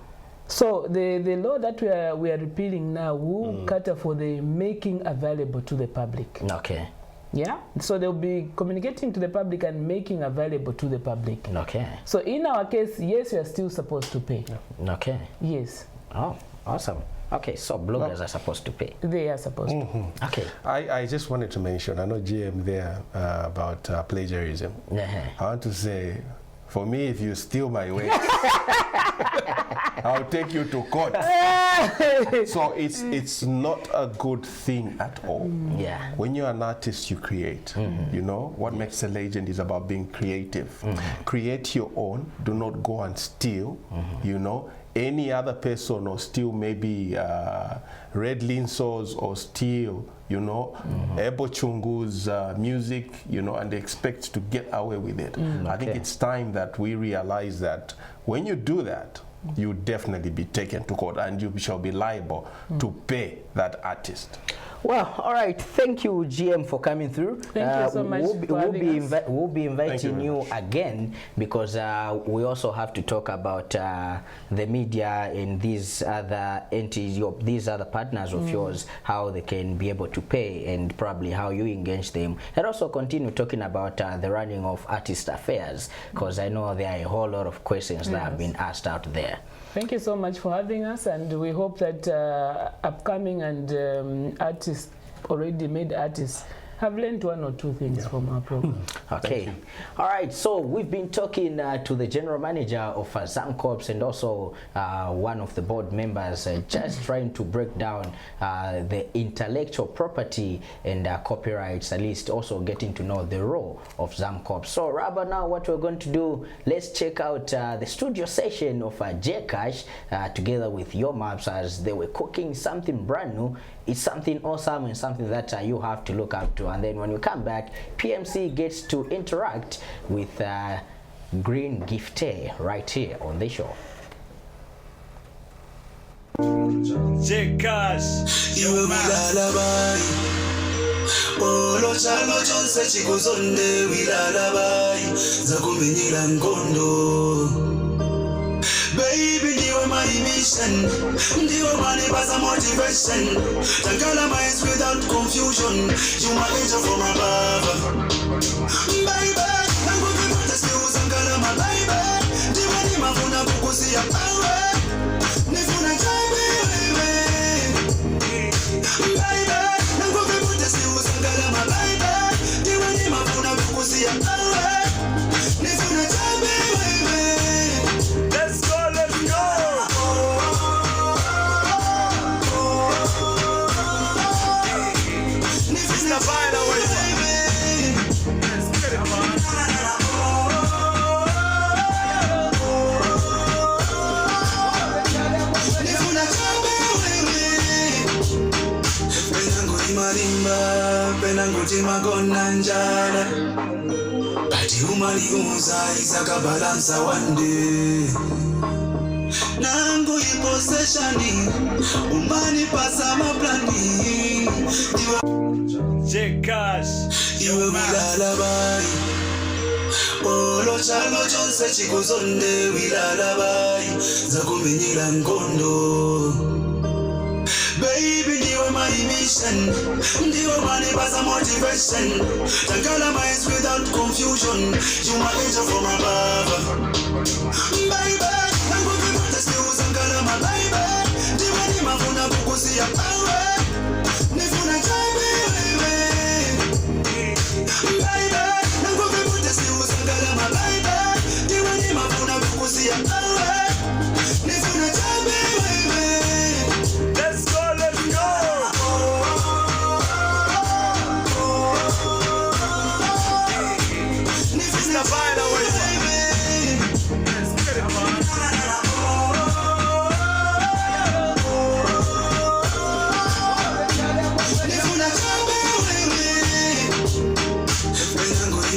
So the law that we are repealing now will cater for the making available to the public. Okay. Yeah. So they'll be communicating to the public and making available to the public. Okay. So in our case, yes, we are still supposed to pay. Okay. Yes. Oh, awesome. Okay, so bloggers are supposed to pay. They are supposed to. Okay. I just wanted to mention, I know GM there about plagiarism. I want to say, for me, if you steal my work, I'll take you to court. So it's not a good thing at all. Yeah. When you're an artist, you create. You know, what makes a legend is about being creative. Create your own. Do not go and steal, you know. Any other person, or steal maybe Red Linso's, or steal, you know, Ebo Chungu's music, you know, and they expect to get away with it. I think it's time that we realize that when you do that, you definitely be taken to court and you shall be liable to pay that artist. Well, all right. Thank you, GM, for coming through. Thank you so much We'll be inviting you again, because we also have to talk about the media and these other entities, these other partners of yours, how they can be able to pay, and probably how you engage them, and also continue talking about the running of artist affairs, because I know there are a whole lot of questions that have been asked out there. Thank you so much for having us, and we hope that upcoming and artists, already made artists, have learned one or two things from our program. Okay. All right. So we've been talking to the general manager of Zamcops, and also one of the board members, just trying to break down the intellectual property and copyrights, at least also getting to know the role of Zamcops. So Rabba, now what we're going to do, let's check out the studio session of J-Cash together with Yo Maps, as they were cooking something brand new. It's something awesome and something that you have to look up to. And then when we come back, PMC gets to interact with Green Gifte right here on the show. J-Cash, Yo Maps. Baby, ndiwe my mission, ndiwe manipasa motivation. Tangala minds without confusion, you my angel from above. Baby, nangukukuta siuzangala my baby. Ndiwe ni mafuna kukusia pawe, nifuna chabi wewe. Baby, nangukukuta siuzangala my baby. Ndiwe ni mafuna kukusia pawe, nifuna chabi wewe. Let's go, let's go. Nifuna Marimba, penanguti magona njala. Bati umaliuza isaka balansa one day. Nangu iposeshani, umani pasa maplani. Iwe wilalabai. Olo chalo chonse chikuzonde wilalabai. Zakumenyila nkondo. Baby, ndiwe my mission. Ndiwe money pass a motivation. Tankala minds without confusion. You my angel from above. Baby, nangu vipute skills ankala my baby. Ndiwe ni mafuna kukusi ya power. Nifuna chaibe wewe. Baby, nangu vipute skills ankala my baby. Ndiwe ni mafuna kukusi ya power. Nifuna chaibe wewe.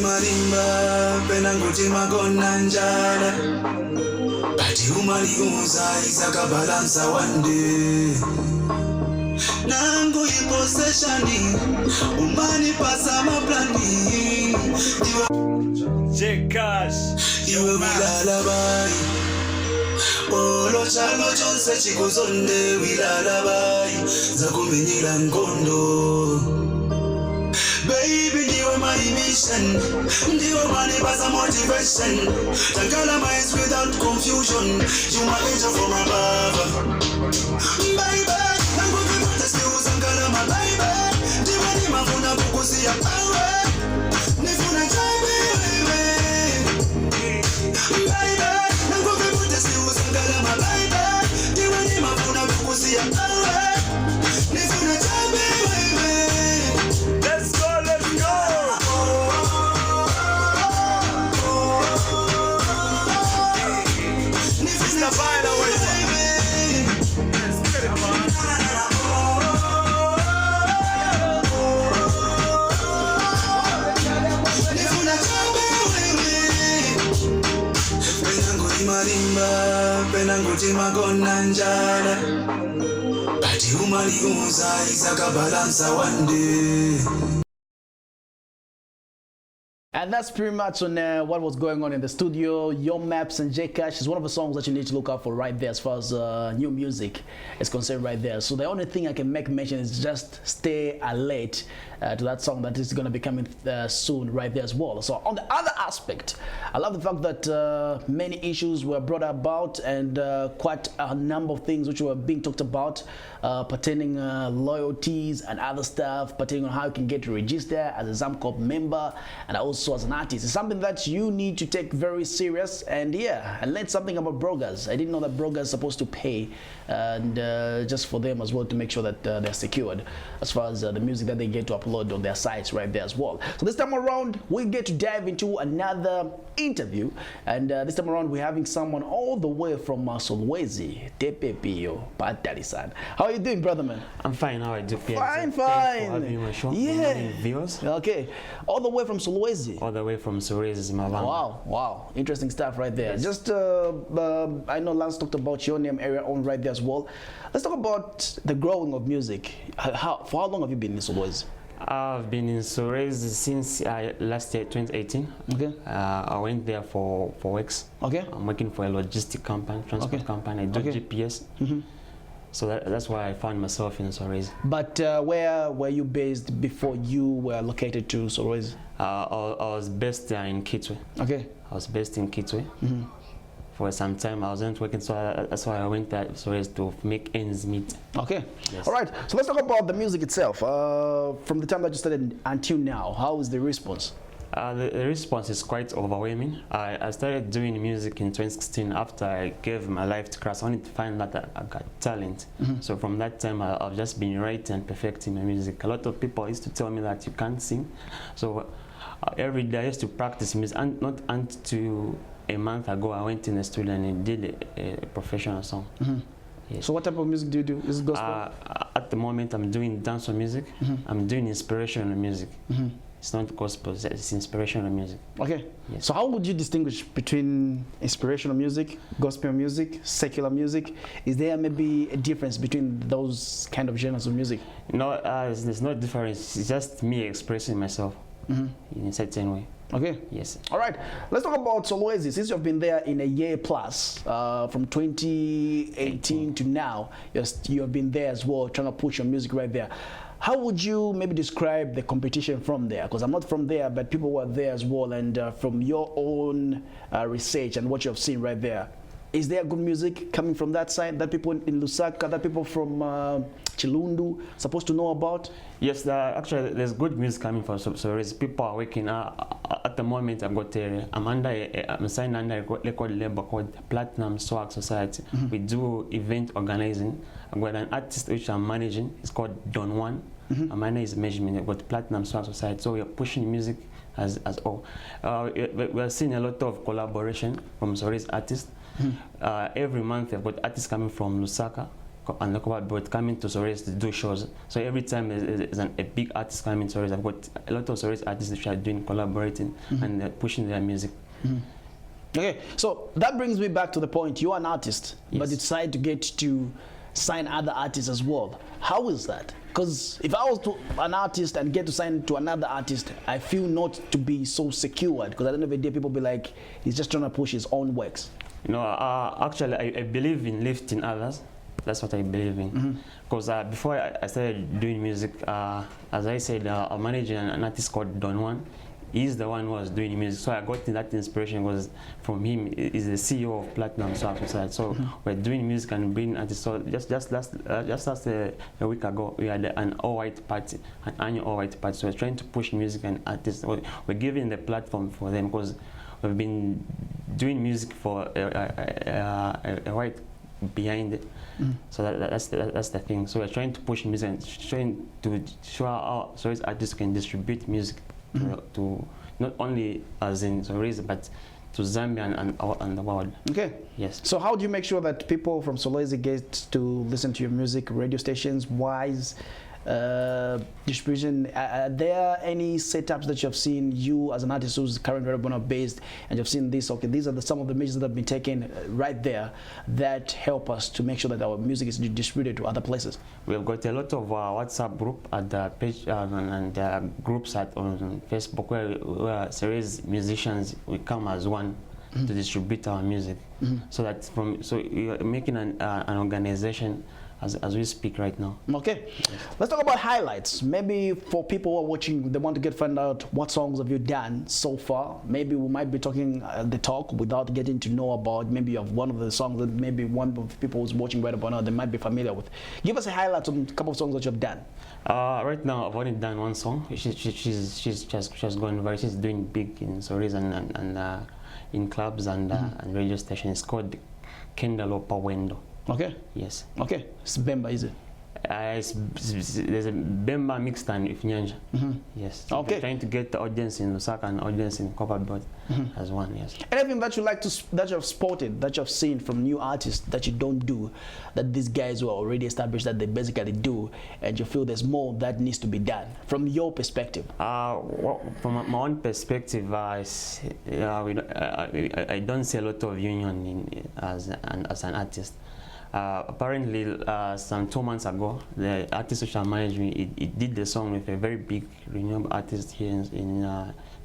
Marimba, penanguti magona njala. Bati umaliuza isaka balansa one day. Nangu iposeshani, umani pasa maplani. Iwe wilalabai. Olo chalo chonse chikuzonde wilalabai. Zakumenyila nkondo. Baby, ndiwe my mission. Ndiwe money pass a motivation. Tankala minds without confusion. You my angel from above. Baby, nangu vipute skills ankala my baby. Ndiwe ni mafuna kukusi ya power. Nifuna chaibe wewe. Baby, nangu vipute skills ankala my baby. Ndiwe ni mafuna kukusi ya power. Nifuna chaibe wewe. Marimba, penanguti magona njala. Bati umaliuza isaka balansa one day. And that's pretty much on what was going on in the studio. Your Maps and J-Cash is one of the songs that you need to look out for right there as far as new music is concerned right there. So the only thing I can make mention is just stay alert to that song that is going to be coming soon right there as well. So on the other aspect, I love the fact that many issues were brought about and quite a number of things which were being talked about pertaining loyalties and other stuff, pertaining on how you can get registered as a ZAMCOP member and also as an artist. It's something that you need to take very serious, and yeah, and learn something about bloggers. I didn't know that bloggers are supposed to pay and just for them as well to make sure that they're secured as far as the music that they get to upload on their sites right there as well. So this time around we get to dive into another interview, and this time around we're having someone all the way from Solwezi, Tepepio Patalisan. How are you doing, brother man? I'm fine. How are you? Fine, fine. Thanks for having me on my show. Yeah. Viewers. Okay, all the way from Solwezi. All the way from Solwezi, Mavanga. Wow, wow, interesting stuff right there. Yes. Just, I know Lance talked about your name area on right there as well. Let's talk about the growing of music. For how long have you been in Solwezi? I've been in Solwezi since last year, 2018. Okay. I went there for works. Okay. I'm working for a logistic company, transport company. I do GPS. So that's why I found myself in Solwezi. But where were you based before you were located to Solwezi? I was based in Kitwe. Okay. I was based in Kitwe. For some time I wasn't working, so that's why I went there to make ends meet. Okay. Yes. All right. So let's talk about the music itself. From the time that you started until now, how is the response? The response is quite overwhelming. I started doing music in 2016 after I gave my life to Christ. I wanted to find that I got talent. So from that time, I've just been writing and perfecting my music. A lot of people used to tell me that you can't sing. So every day I used to practice music. And not until a month ago, I went in the studio and did a professional song. Yes. So what type of music do you do? Is it gospel? At the moment, I'm doing dancehall music. I'm doing inspirational music. It's not gospel, it's inspirational music. Okay. Yes. So how would you distinguish between inspirational music, gospel music, secular music? Is there maybe a difference between those kind of genres of music? No, there's no difference. It's just me expressing myself in a certain way. Okay. Yes. All right. Let's talk about Solwezi. Since you've been there in a year plus, from 2018 to now, you have been there as well, trying to push your music right there. How would you maybe describe the competition from there? Because I'm not from there, but people were there as well. And from your own research and what you have seen right there, is there good music coming from that side that people in Lusaka, that people from Chilundu supposed to know about? Yes, actually, there's good music coming from Solwezi. People are working. At the moment, I'm signed under a record label called Platinum Swag Society. We do event organizing. I've got an artist which I'm managing. It's called Don One. My name is Measurement. I've got Platinum Swag Society. So we are pushing music as all. We are seeing a lot of collaboration from Solwezi artists. Every month, I've got artists coming from Lusaka and Lokobat coming to Solwezi to do shows. So every time there's a big artist coming to Solwezi, I've got a lot of Solwezi artists which are doing collaborating and they're pushing their music. Okay, so that brings me back to the point. You're an artist, Yes. but you decide to get to sign other artists as well. How is that? Because if I was an artist and get to sign to another artist, I feel not to be so secured. Because at the end of the day, people be like, he's just trying to push his own works. You know, actually, I believe in lifting others. That's what I believe in. Because before I started doing music, as I said, I'm managing an artist called Don One. He's the one who was doing music, so I got that inspiration was from him. He's the CEO of Platinum Swag Society. So we're doing music and bringing artists. So just last a week ago, we had an all-white party, an annual all-white party. So we're trying to push music and artists. We're giving the platform for them because we've been doing music for a white behind it. So that's the thing. So we're trying to push music and trying to show how Solwezi artists can distribute music to not only as in Solwezi but to Zambia and the world. Okay. Yes. So how do you make sure that people from Solwezi get to listen to your music, radio stations, wise, distribution? Are there any setups that you have seen, you as an artist who's currently Rabona based, and you've seen this, okay, these are some of the measures that have been taken right there that help us to make sure that our music is distributed to other places? We've got a lot of WhatsApp group at the page and groups on Facebook where Solwezi musicians we come as one to distribute our music. So that we are making an organization as we speak right now. Okay, let's talk about highlights. Maybe for people who are watching, they want to find out what songs have you done so far. Maybe we might be talking the talk without getting to know about maybe of one of the songs that maybe one of the people who's watching right about now they might be familiar with. Give us a highlight on a couple of songs that you've done. Right now, I've only done one song. She's gone very. She's doing big in Solwezi and in clubs and radio stations. It's called Kendalo Pawendo. Okay. Yes. Okay. It's Bemba, is it? There's a Bemba mixed and Ifnyanja. Yes. So Okay. we're trying to get the audience in Lusaka and audience in Copperbelt as one. Yes. Anything that you like that you have spotted, that you have seen from new artists that you don't do, that these guys who are already established that they basically do, and you feel there's more that needs to be done from your perspective? Well, from my own perspective, I don't see a lot of union as an artist. Apparently, some 2 months ago, the artist which managed me, it did the song with a very big renewable artist here in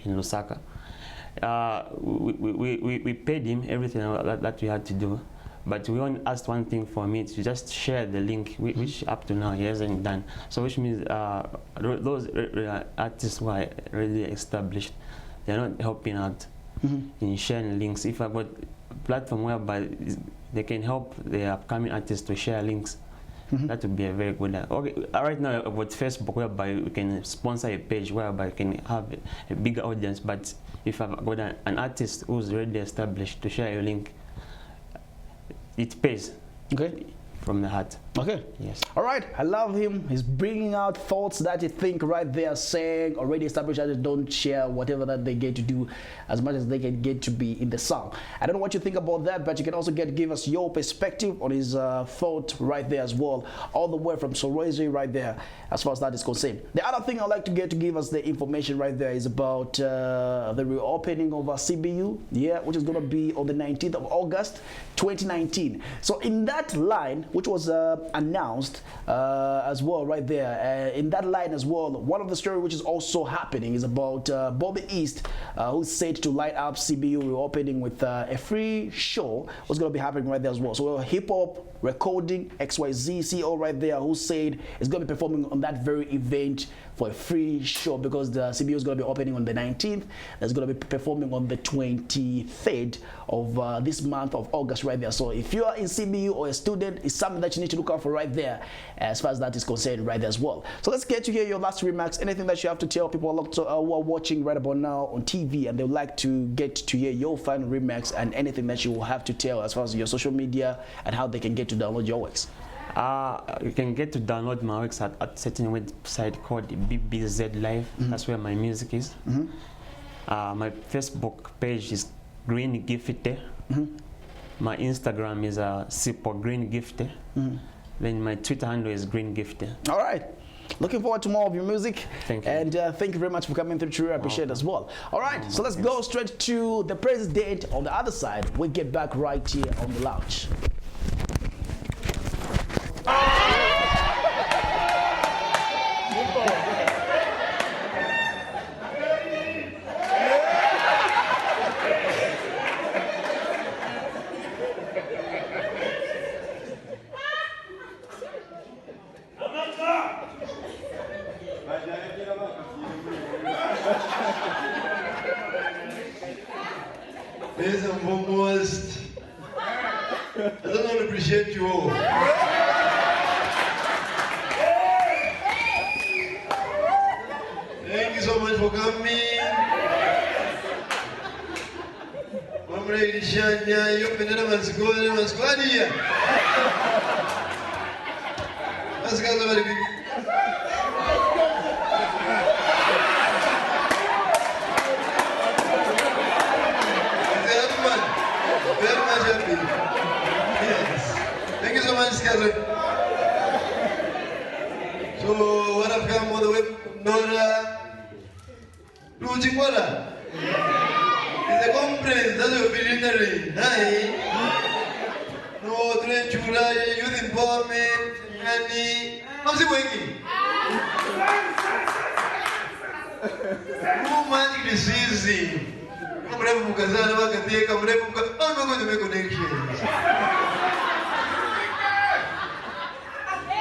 Lusaka. We paid him everything that we had to do, but we only asked one thing for me, to just share the link, which up to now he hasn't done. So which means those artists who are already established, they're not helping out in sharing links. If I got a platform whereby they can help the upcoming artists to share links, that would be a very good. Okay, right now with Facebook, whereby we can sponsor a page whereby you can have a bigger audience. But if I've got an artist who's already established to share your link, it pays. Okay. From the heart. Okay. Yes. All right. I love him. He's bringing out thoughts that you think right there, saying already established artists don't share whatever that they get to do as much as they can get to be in the song. I don't know what you think about that, but you can also give us your perspective on his thought right there as well, all the way from Sorese right there, as far as that is concerned. The other thing I'd like to give us the information right there is about the reopening of CBU, which is going to be on the 19th of August, 2019. So in that line, which was announced as well right there, in that line as well, one of the story which is also happening is about Bobby East, who's said to light up CBU reopening with a free show. What's going to be happening right there as well. So hip hop recording XYZ CEO right there, who said is going to be performing on that very event for a free show, because the CBU is going to be opening on the 19th. That's going to be performing on the 23rd of this month of August right there. So if you are in CBU or a student, it's something that you need to look out for right there as far as that is concerned right there as well. So let's get to hear your last remarks. Anything that you have to tell people who are watching right about now on TV and they would like to get to hear your final remarks, and anything that you will have to tell as far as your social media and how they can get to download your works. You can get to download my works at a certain website called BBZ Live. That's where my music is. My Facebook page is Green Gifte. My Instagram is Sipo Green Gifte. Then my Twitter handle is Green Gifte. All right. Looking forward to more of your music. Thank you. And thank you very much for coming through. Truly appreciate it as well. All right, so let's go straight to the president on the other side. We'll get back right here on the lounge. First and foremost, I don't want to appreciate you all. Thank you so much for coming. I'm ready to shine. You've been in a squad here. Let's go, somebody. Very much happy. Yes. Thank you so much, Catherine. So, what I've come all the way from Nora to Chingwara. It's a conference that will be literary. No, Chura, youth empowerment, and how's it working? No magic disease. I'm going to make connections.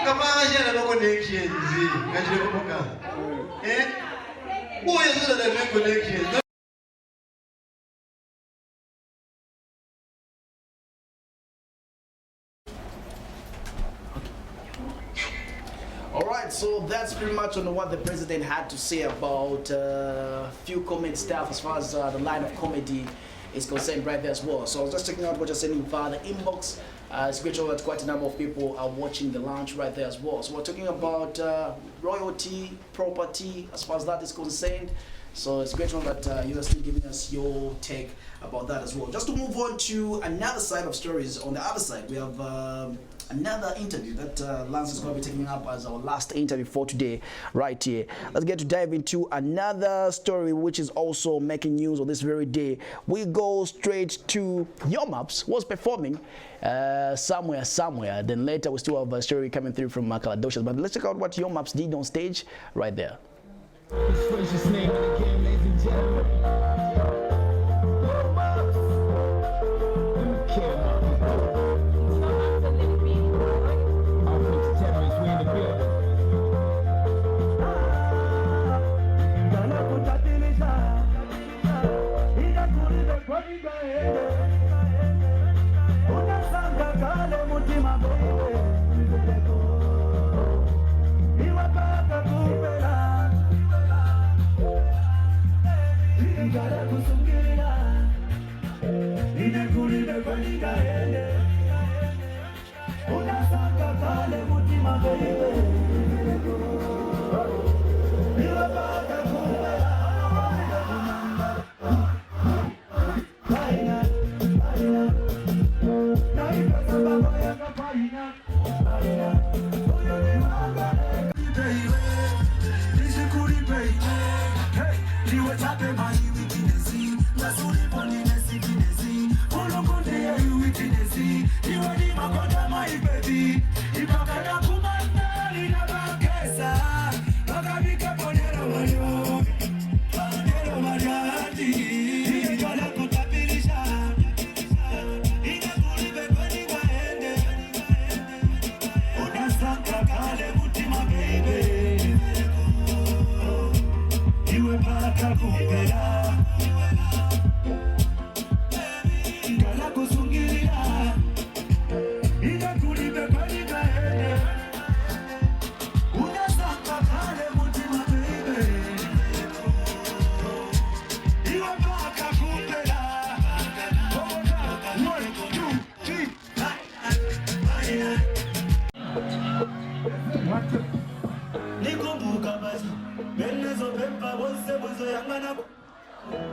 No connections. Who is that make connections? All right, so that's pretty much on what the president had to say about few comedy stuff as far as the line of comedy is concerned right there as well. So I was just checking out what you're sending via the inbox. It's great to know that quite a number of people are watching the launch right there as well. So we're talking about royalty, property, as far as that is concerned. So it's great to know that you are still giving us your take about that as well. Just to move on to another side of stories, on the other side, we have another interview that Lance is going to be taking up as our last interview for today, right here. Let's get to dive into another story which is also making news on this very day. We go straight to Yomaps, was performing somewhere. Then later we still have a story coming through from Kaladocious. But let's check out what Yomaps did on stage right there. His name in the game, ladies and gentlemen.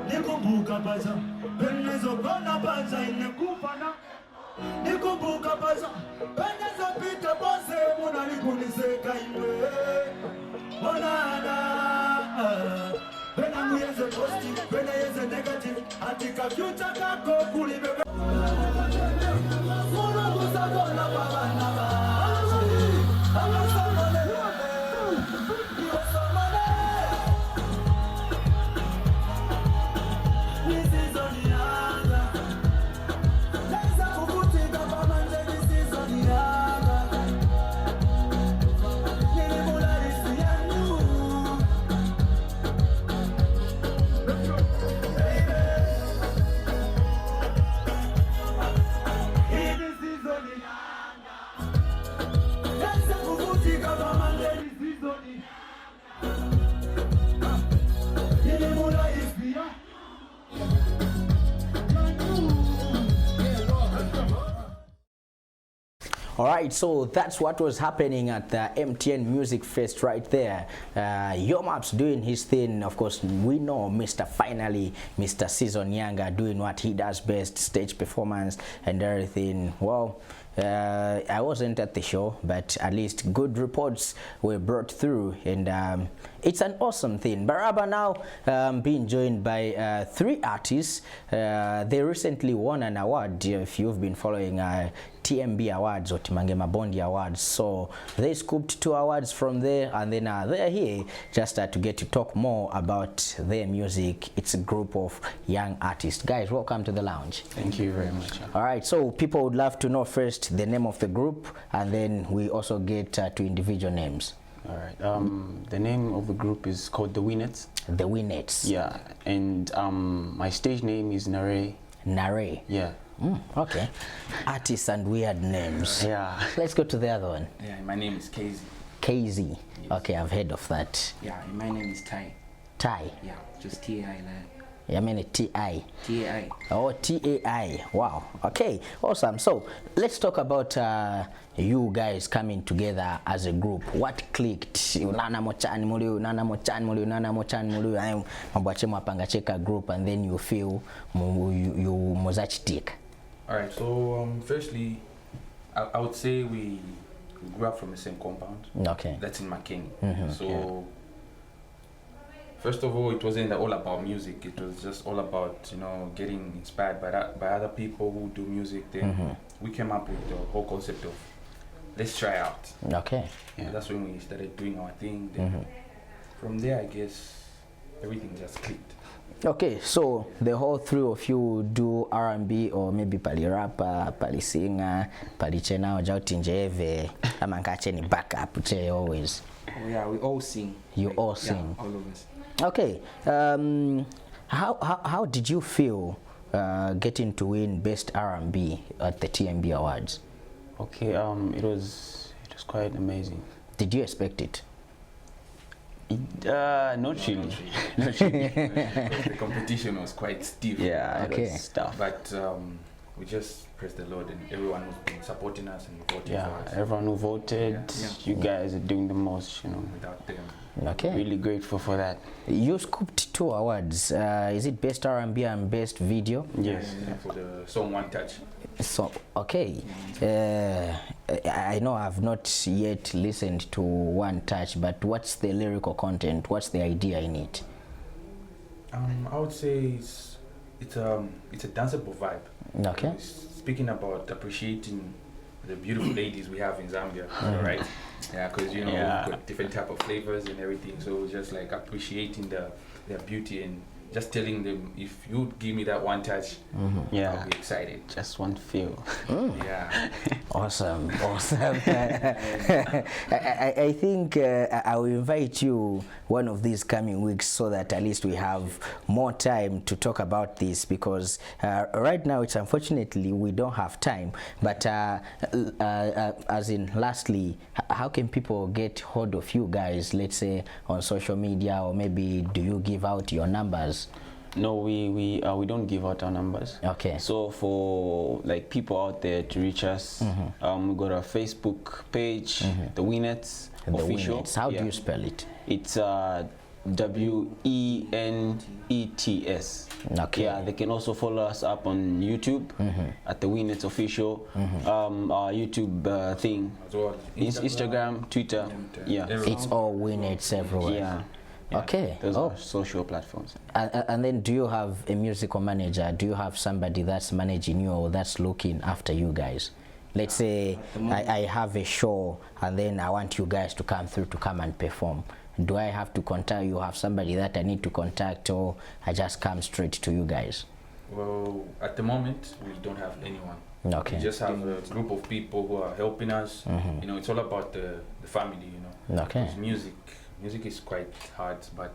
Nikumbuka baza, benezo kona baza inekufana. Nikumbuka baza, benezo pita bose muna nikuniseka iwe. Monana, bena muyeze positive, bena yeze negative. Atika future kako kulibebe. Muna kusagona babana. All right, so that's what was happening at the MTN Music Fest right there. Yomaps doing his thing. Of course, we know Mr. Finally, Mr. Season Younger doing what he does best, stage performance and everything. Well, I wasn't at the show, but at least good reports were brought through, and it's an awesome thing. Baraba now being joined by 3 artists. They recently won an award, if you've been following TMB Awards or Timange Mabondi Awards. So they scooped 2 awards from there, and then they're here just to get to talk more about their music. It's a group of young artists. Guys, welcome to the lounge. Thank you very much. All right, so people would love to know first the name of the group, and then we also get to individual names. All right. The name of the group is called The Winnets. The Winnets. Yeah, and my stage name is Nare. Nare. Yeah. Okay. Artists and weird names. Yeah. Let's go to the other one. Yeah, my name is KZ. KZ. Yes. Okay, I've heard of that. Yeah, and my name is Tai. Tai. Yeah, just T-I. I mean T-I. T-A-I. Oh, T-A-I. Wow. Okay, awesome. So let's talk about you guys coming together as a group. What clicked? Unana mochani muli, unana mochani muli, unana mochani muli. Mambache mwapanga cheka group, and then you feel you mozachitik. All right. So firstly, I would say we grew up from the same compound. Okay. That's in Makeni. So. Yeah. First of all, it wasn't all about music. It was just all about, you know, getting inspired by other people who do music. Then we came up with the whole concept of let's try out. Okay. Yeah, that's when we started doing our thing. Then from there, I guess everything just clicked. Okay, so the whole 3 of you do R&B or maybe pali rapper, pali singer, pali chena or jauti njeve, amankache ni backup che always. Oh yeah, we all sing. You all sing. Yeah, all of us. Okay, how did you feel getting to win Best R&B at the TMB Awards? Okay, it was quite amazing. Did you expect it? Not really. Not really. The competition was quite stiff. Yeah, Okay. it was tough. But we just praise the Lord and everyone who's been supporting us and voting Yeah, for us. everyone who voted, Yeah. you guys are doing the most, you know. Without them. Okay. Really grateful for that. You scooped 2 awards. Is it Best R&B and Best Video? Yes. For the song One Touch. So, okay. I know I've not yet listened to One Touch, but what's the lyrical content? What's the idea in it? I would say it's a danceable vibe. Okay. It's speaking about appreciating the beautiful ladies we have in Zambia, right? Yeah, because you know Yeah. we've got different type of flavors and everything. So just like appreciating their beauty and just telling them, if you give me that one touch, Yeah. I'll be excited. Just one feel. Yeah. Awesome. I think I will invite you one of these coming weeks so that at least we have more time to talk about this, because right now it's unfortunately we don't have time. But as in, lastly, how can people get hold of you guys, let's say on social media, or maybe do you give out your numbers? No, we don't give out our numbers. Okay. So for like people out there to reach us, we got our Facebook page, The Winnets The official. Winnets. How Yeah. do you spell it? It's WENETS. Okay. Yeah, they can also follow us up on YouTube at The Winnets official. Our YouTube thing, As well. Instagram, Twitter. Yeah. It's all Winnets everywhere. Yeah. Okay. Those Oh. are social platforms. And then do you have a musical manager? Do you have somebody that's managing you or that's looking after you guys? Let's say I have a show and then I want you guys to come through to come and perform. Do I have to contact you? Have somebody that I need to contact, or I just come straight to you guys? Well, at the moment, we don't have anyone. Okay. We just have a group of people who are helping us. You know, it's all about the family, you know. Okay. Because music is quite hard, but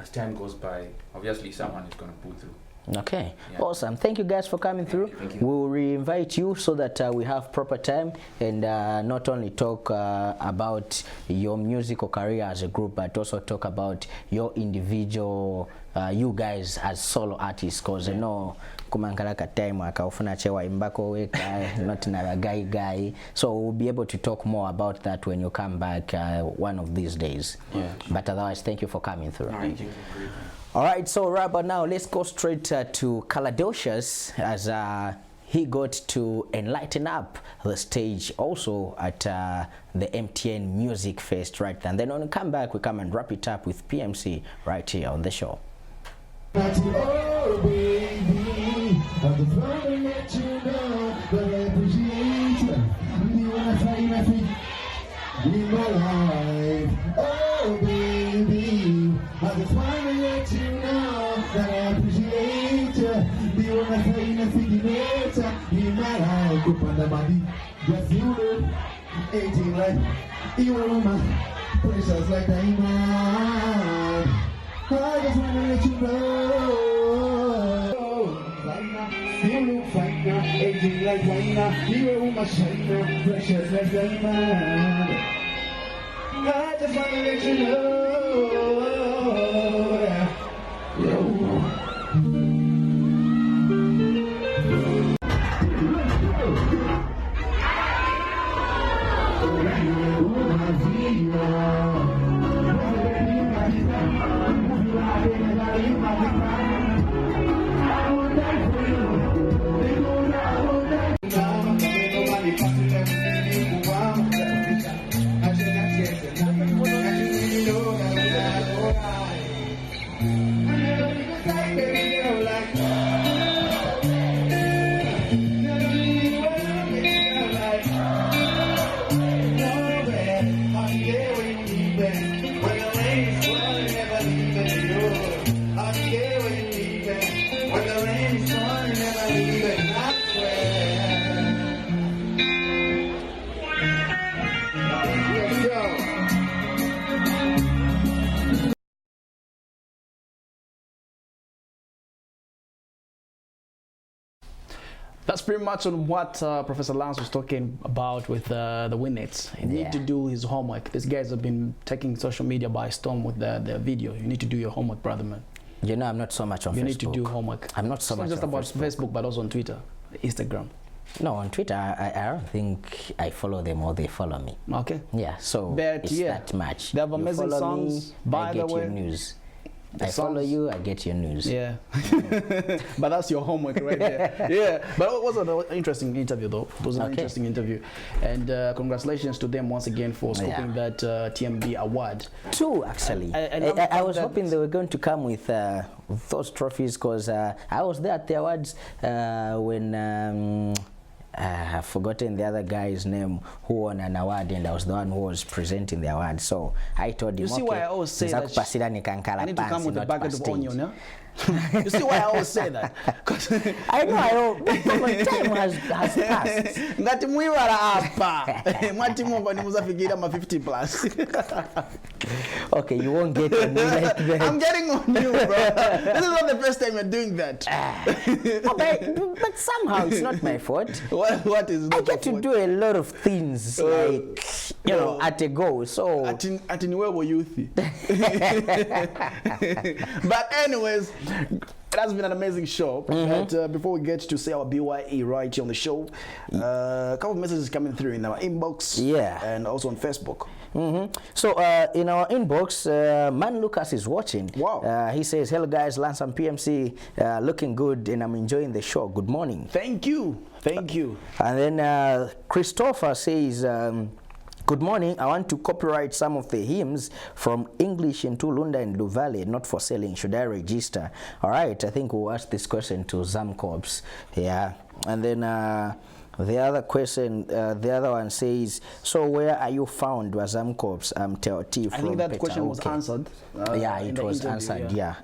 as time goes by, obviously someone is going to pull through. Okay, Yeah. awesome. Thank you guys for coming through. Thank you. We'll re-invite you so that we have proper time and not only talk about your musical career as a group, but also talk about your individual, you guys as solo artists, because you know kumankalaka time akaufuna chewa imbako weka not na guy, so we'll be able to talk more about that when you come back one of these days. Yeah. But otherwise, thank you for coming through. Thank you. All right, so right about now, let's go straight to Kaladocious as he got to enlighten up the stage also at the MTN Music Fest, right? And then when we come back, we come and wrap it up with PMC right here on the show. Oh baby, I just wanna let you know that I appreciate you. Be on a train and figure you might have to find the money. Yes, you know, 18 like you are my precious like diamond. I just wanna let you know. You look fine now, 18 like wine now. You are my shine now, precious like diamond. I just wanna let you know. When the rain's falling, never leaving you. I'll be there when you That's pretty much on what Professor Lance was talking about with the Winnets. He need to do his homework. These guys have been taking social media by storm with the video. You need to do your homework, brother, man. You know, I'm not so much on Facebook. You need to do homework. I'm not so much just on about Facebook, but also on Twitter, Instagram. No, on Twitter, I don't think I follow them or they follow me. Okay. Yeah, so but it's that much. They have amazing songs. By the way, I get your news. I songs. follow you, I get your news. Yeah. But that's your homework right there. Yeah. But it was an interesting interview, though. It was an interesting interview. And congratulations to them once again for scooping that TMB award. Two, actually. I was hoping they were going to come with those trophies because I was there at the awards when... I've forgotten the other guy's name who won an award, and I was the one who was presenting the award. So I told him, you see why I always say that I need to come with a bucket of onion, yeah? You see why I always say that? I know, but time has passed. Ngati mwiwala hapa. Mwati mungu ni muzafikiria ma 50 plus. Okay, you won't get on me like that. I'm getting on you, bro. This is not the first time you're doing that. But somehow it's not my fault. What is not I get to do a lot of things, like, you know, at a go. So at Niwewo Youth. But anyways, it has been an amazing show. But before we get to say our BYE right here on the show, a couple of messages coming through in our inbox, and also on Facebook. So in our inbox, Man Lucas is watching. Wow. He says, "Hello guys, Lance and PMC, looking good, and I'm enjoying the show. Good morning." Thank you. Thank you. And then Christopher says, "Good morning. I want to copyright some of the hymns from English into Lunda and Luvale, not for selling. Should I register?" All right. I think we'll ask this question to Zamcorps. Yeah. And then the other question, the other one says, "So where are you found, Zamcorps?" Teoti from I think that Petauke. question was answered. Yeah, it was answered. Yeah.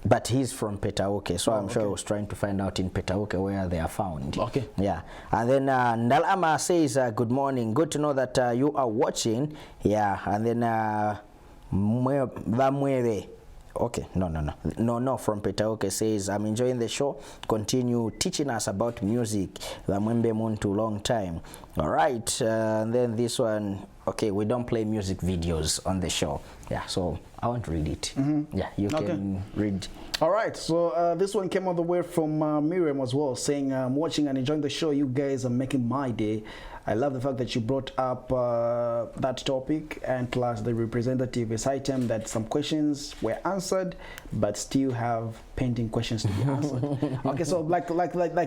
But he's from Petauke, so I'm sure he was trying to find out in Petauke where they are found. Okay. Yeah. And then Ndalama says, "Good morning. Good to know that you are watching." Yeah. And then Vamwere. Okay, no, from Petauke says, "I'm enjoying the show. Continue teaching us about music. Vamwembe Muntu, long time." All right, and then this one, okay, we don't play music videos on the show. Yeah, so I won't read it. Yeah, you can read. All right, so this one came all the way from Miriam as well, saying, "I'm watching and enjoying the show. You guys are making my day. I love the fact that you brought up that topic, and plus the representative is item that some questions were answered, but still have pending questions to be answered." Okay, so like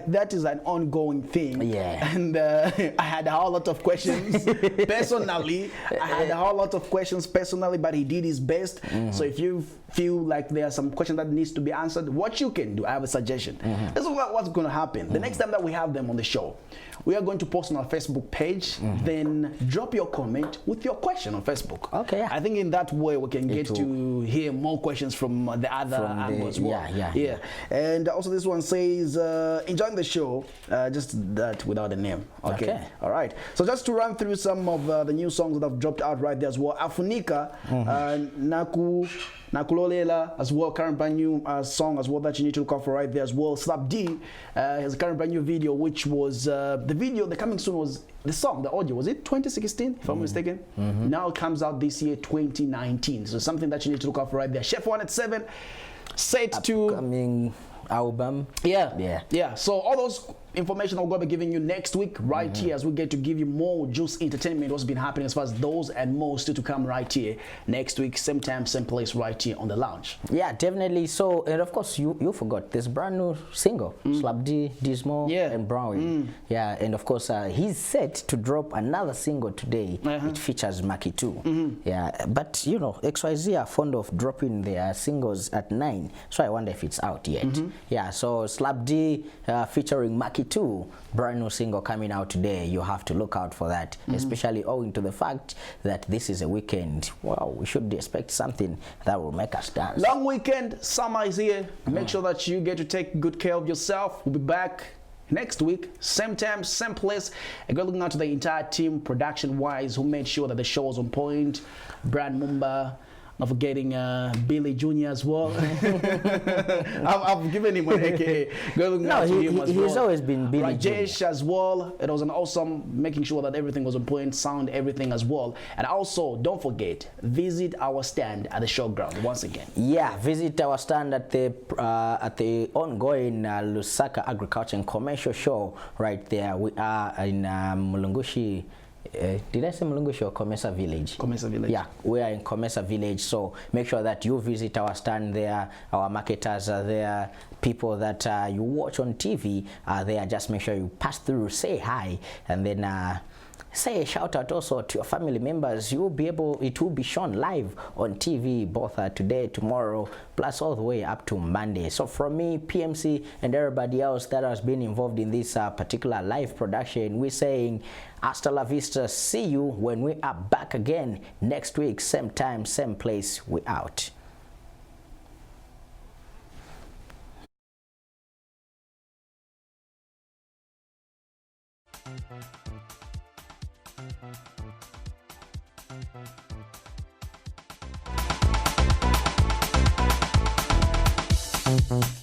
that is an ongoing thing. Yeah. And I had a whole lot of questions personally. I had a whole lot of questions personally, but he did his best. So if you feel like there are some questions that needs to be answered, what you can do, I have a suggestion. This is what's going to happen. The next time that we have them on the show, we are going to post on our Facebook page, then drop your comment with your question on Facebook. Okay. Yeah. I think in that way we can get to hear more questions from the other angle as well. Yeah. And also this one says, "Enjoying the show," just that without a name. Okay. All right. So just to run through some of the new songs that have dropped out right there as well. Afunika, Nakulolela as well, current brand new song as well that you need to look out for right there as well. Slap D has a current brand new video, which was the video, the coming soon was the song, the audio, was it 2016 if I'm mistaken? Now it comes out this year 2019, so something that you need to look out for right there. Chef 187 set to upcoming album. Yeah. So all those information I'm going to be giving you next week right here, as we get to give you more juice entertainment, what's been happening as far as those and more still to come right here next week, same time, same place, right here on the lounge. Yeah, definitely. So, and of course you forgot this brand new single, Slap D, Dismo, and Brown. Yeah, and of course he's set to drop another single today. It features Maki 2. Yeah, but you know, XYZ are fond of dropping their singles at 9, so I wonder if it's out yet. Yeah, so Slap D featuring Maki 2, brand new single coming out today. You have to look out for that, especially owing to the fact that this is a weekend. Wow, we should expect something that will make us dance. Long weekend, summer is here. Make sure that you get to take good care of yourself. We'll be back next week, same time, same place. And go looking out to the entire team, production-wise, who made sure that the show was on point. Brad Mumba, Not forgetting Billy Jr. as well. I've given him an AKA. No, he's always been Billy Rajesh Jr. as well. It was an awesome making sure that everything was on point, sound, everything as well. And also, don't forget, visit our stand at the showground once again. Yeah, visit our stand at the ongoing Lusaka Agriculture and Commercial Show right there. We are in Mulungushi. Did I say Mulungushi or Komesa Village? Komesa Village. Yeah, we are in Komesa Village, so make sure that you visit our stand there. Our marketers are there. People that you watch on TV are there. Just make sure you pass through, say hi, and then say a shout out also to your family members. You'll be able, it will be shown live on TV both today, tomorrow, plus all the way up to Monday. So from me, PMC, and everybody else that has been involved in this particular live production, we're saying hasta la vista. See you when we are back again next week, same time, same place. We out. Mm-hmm.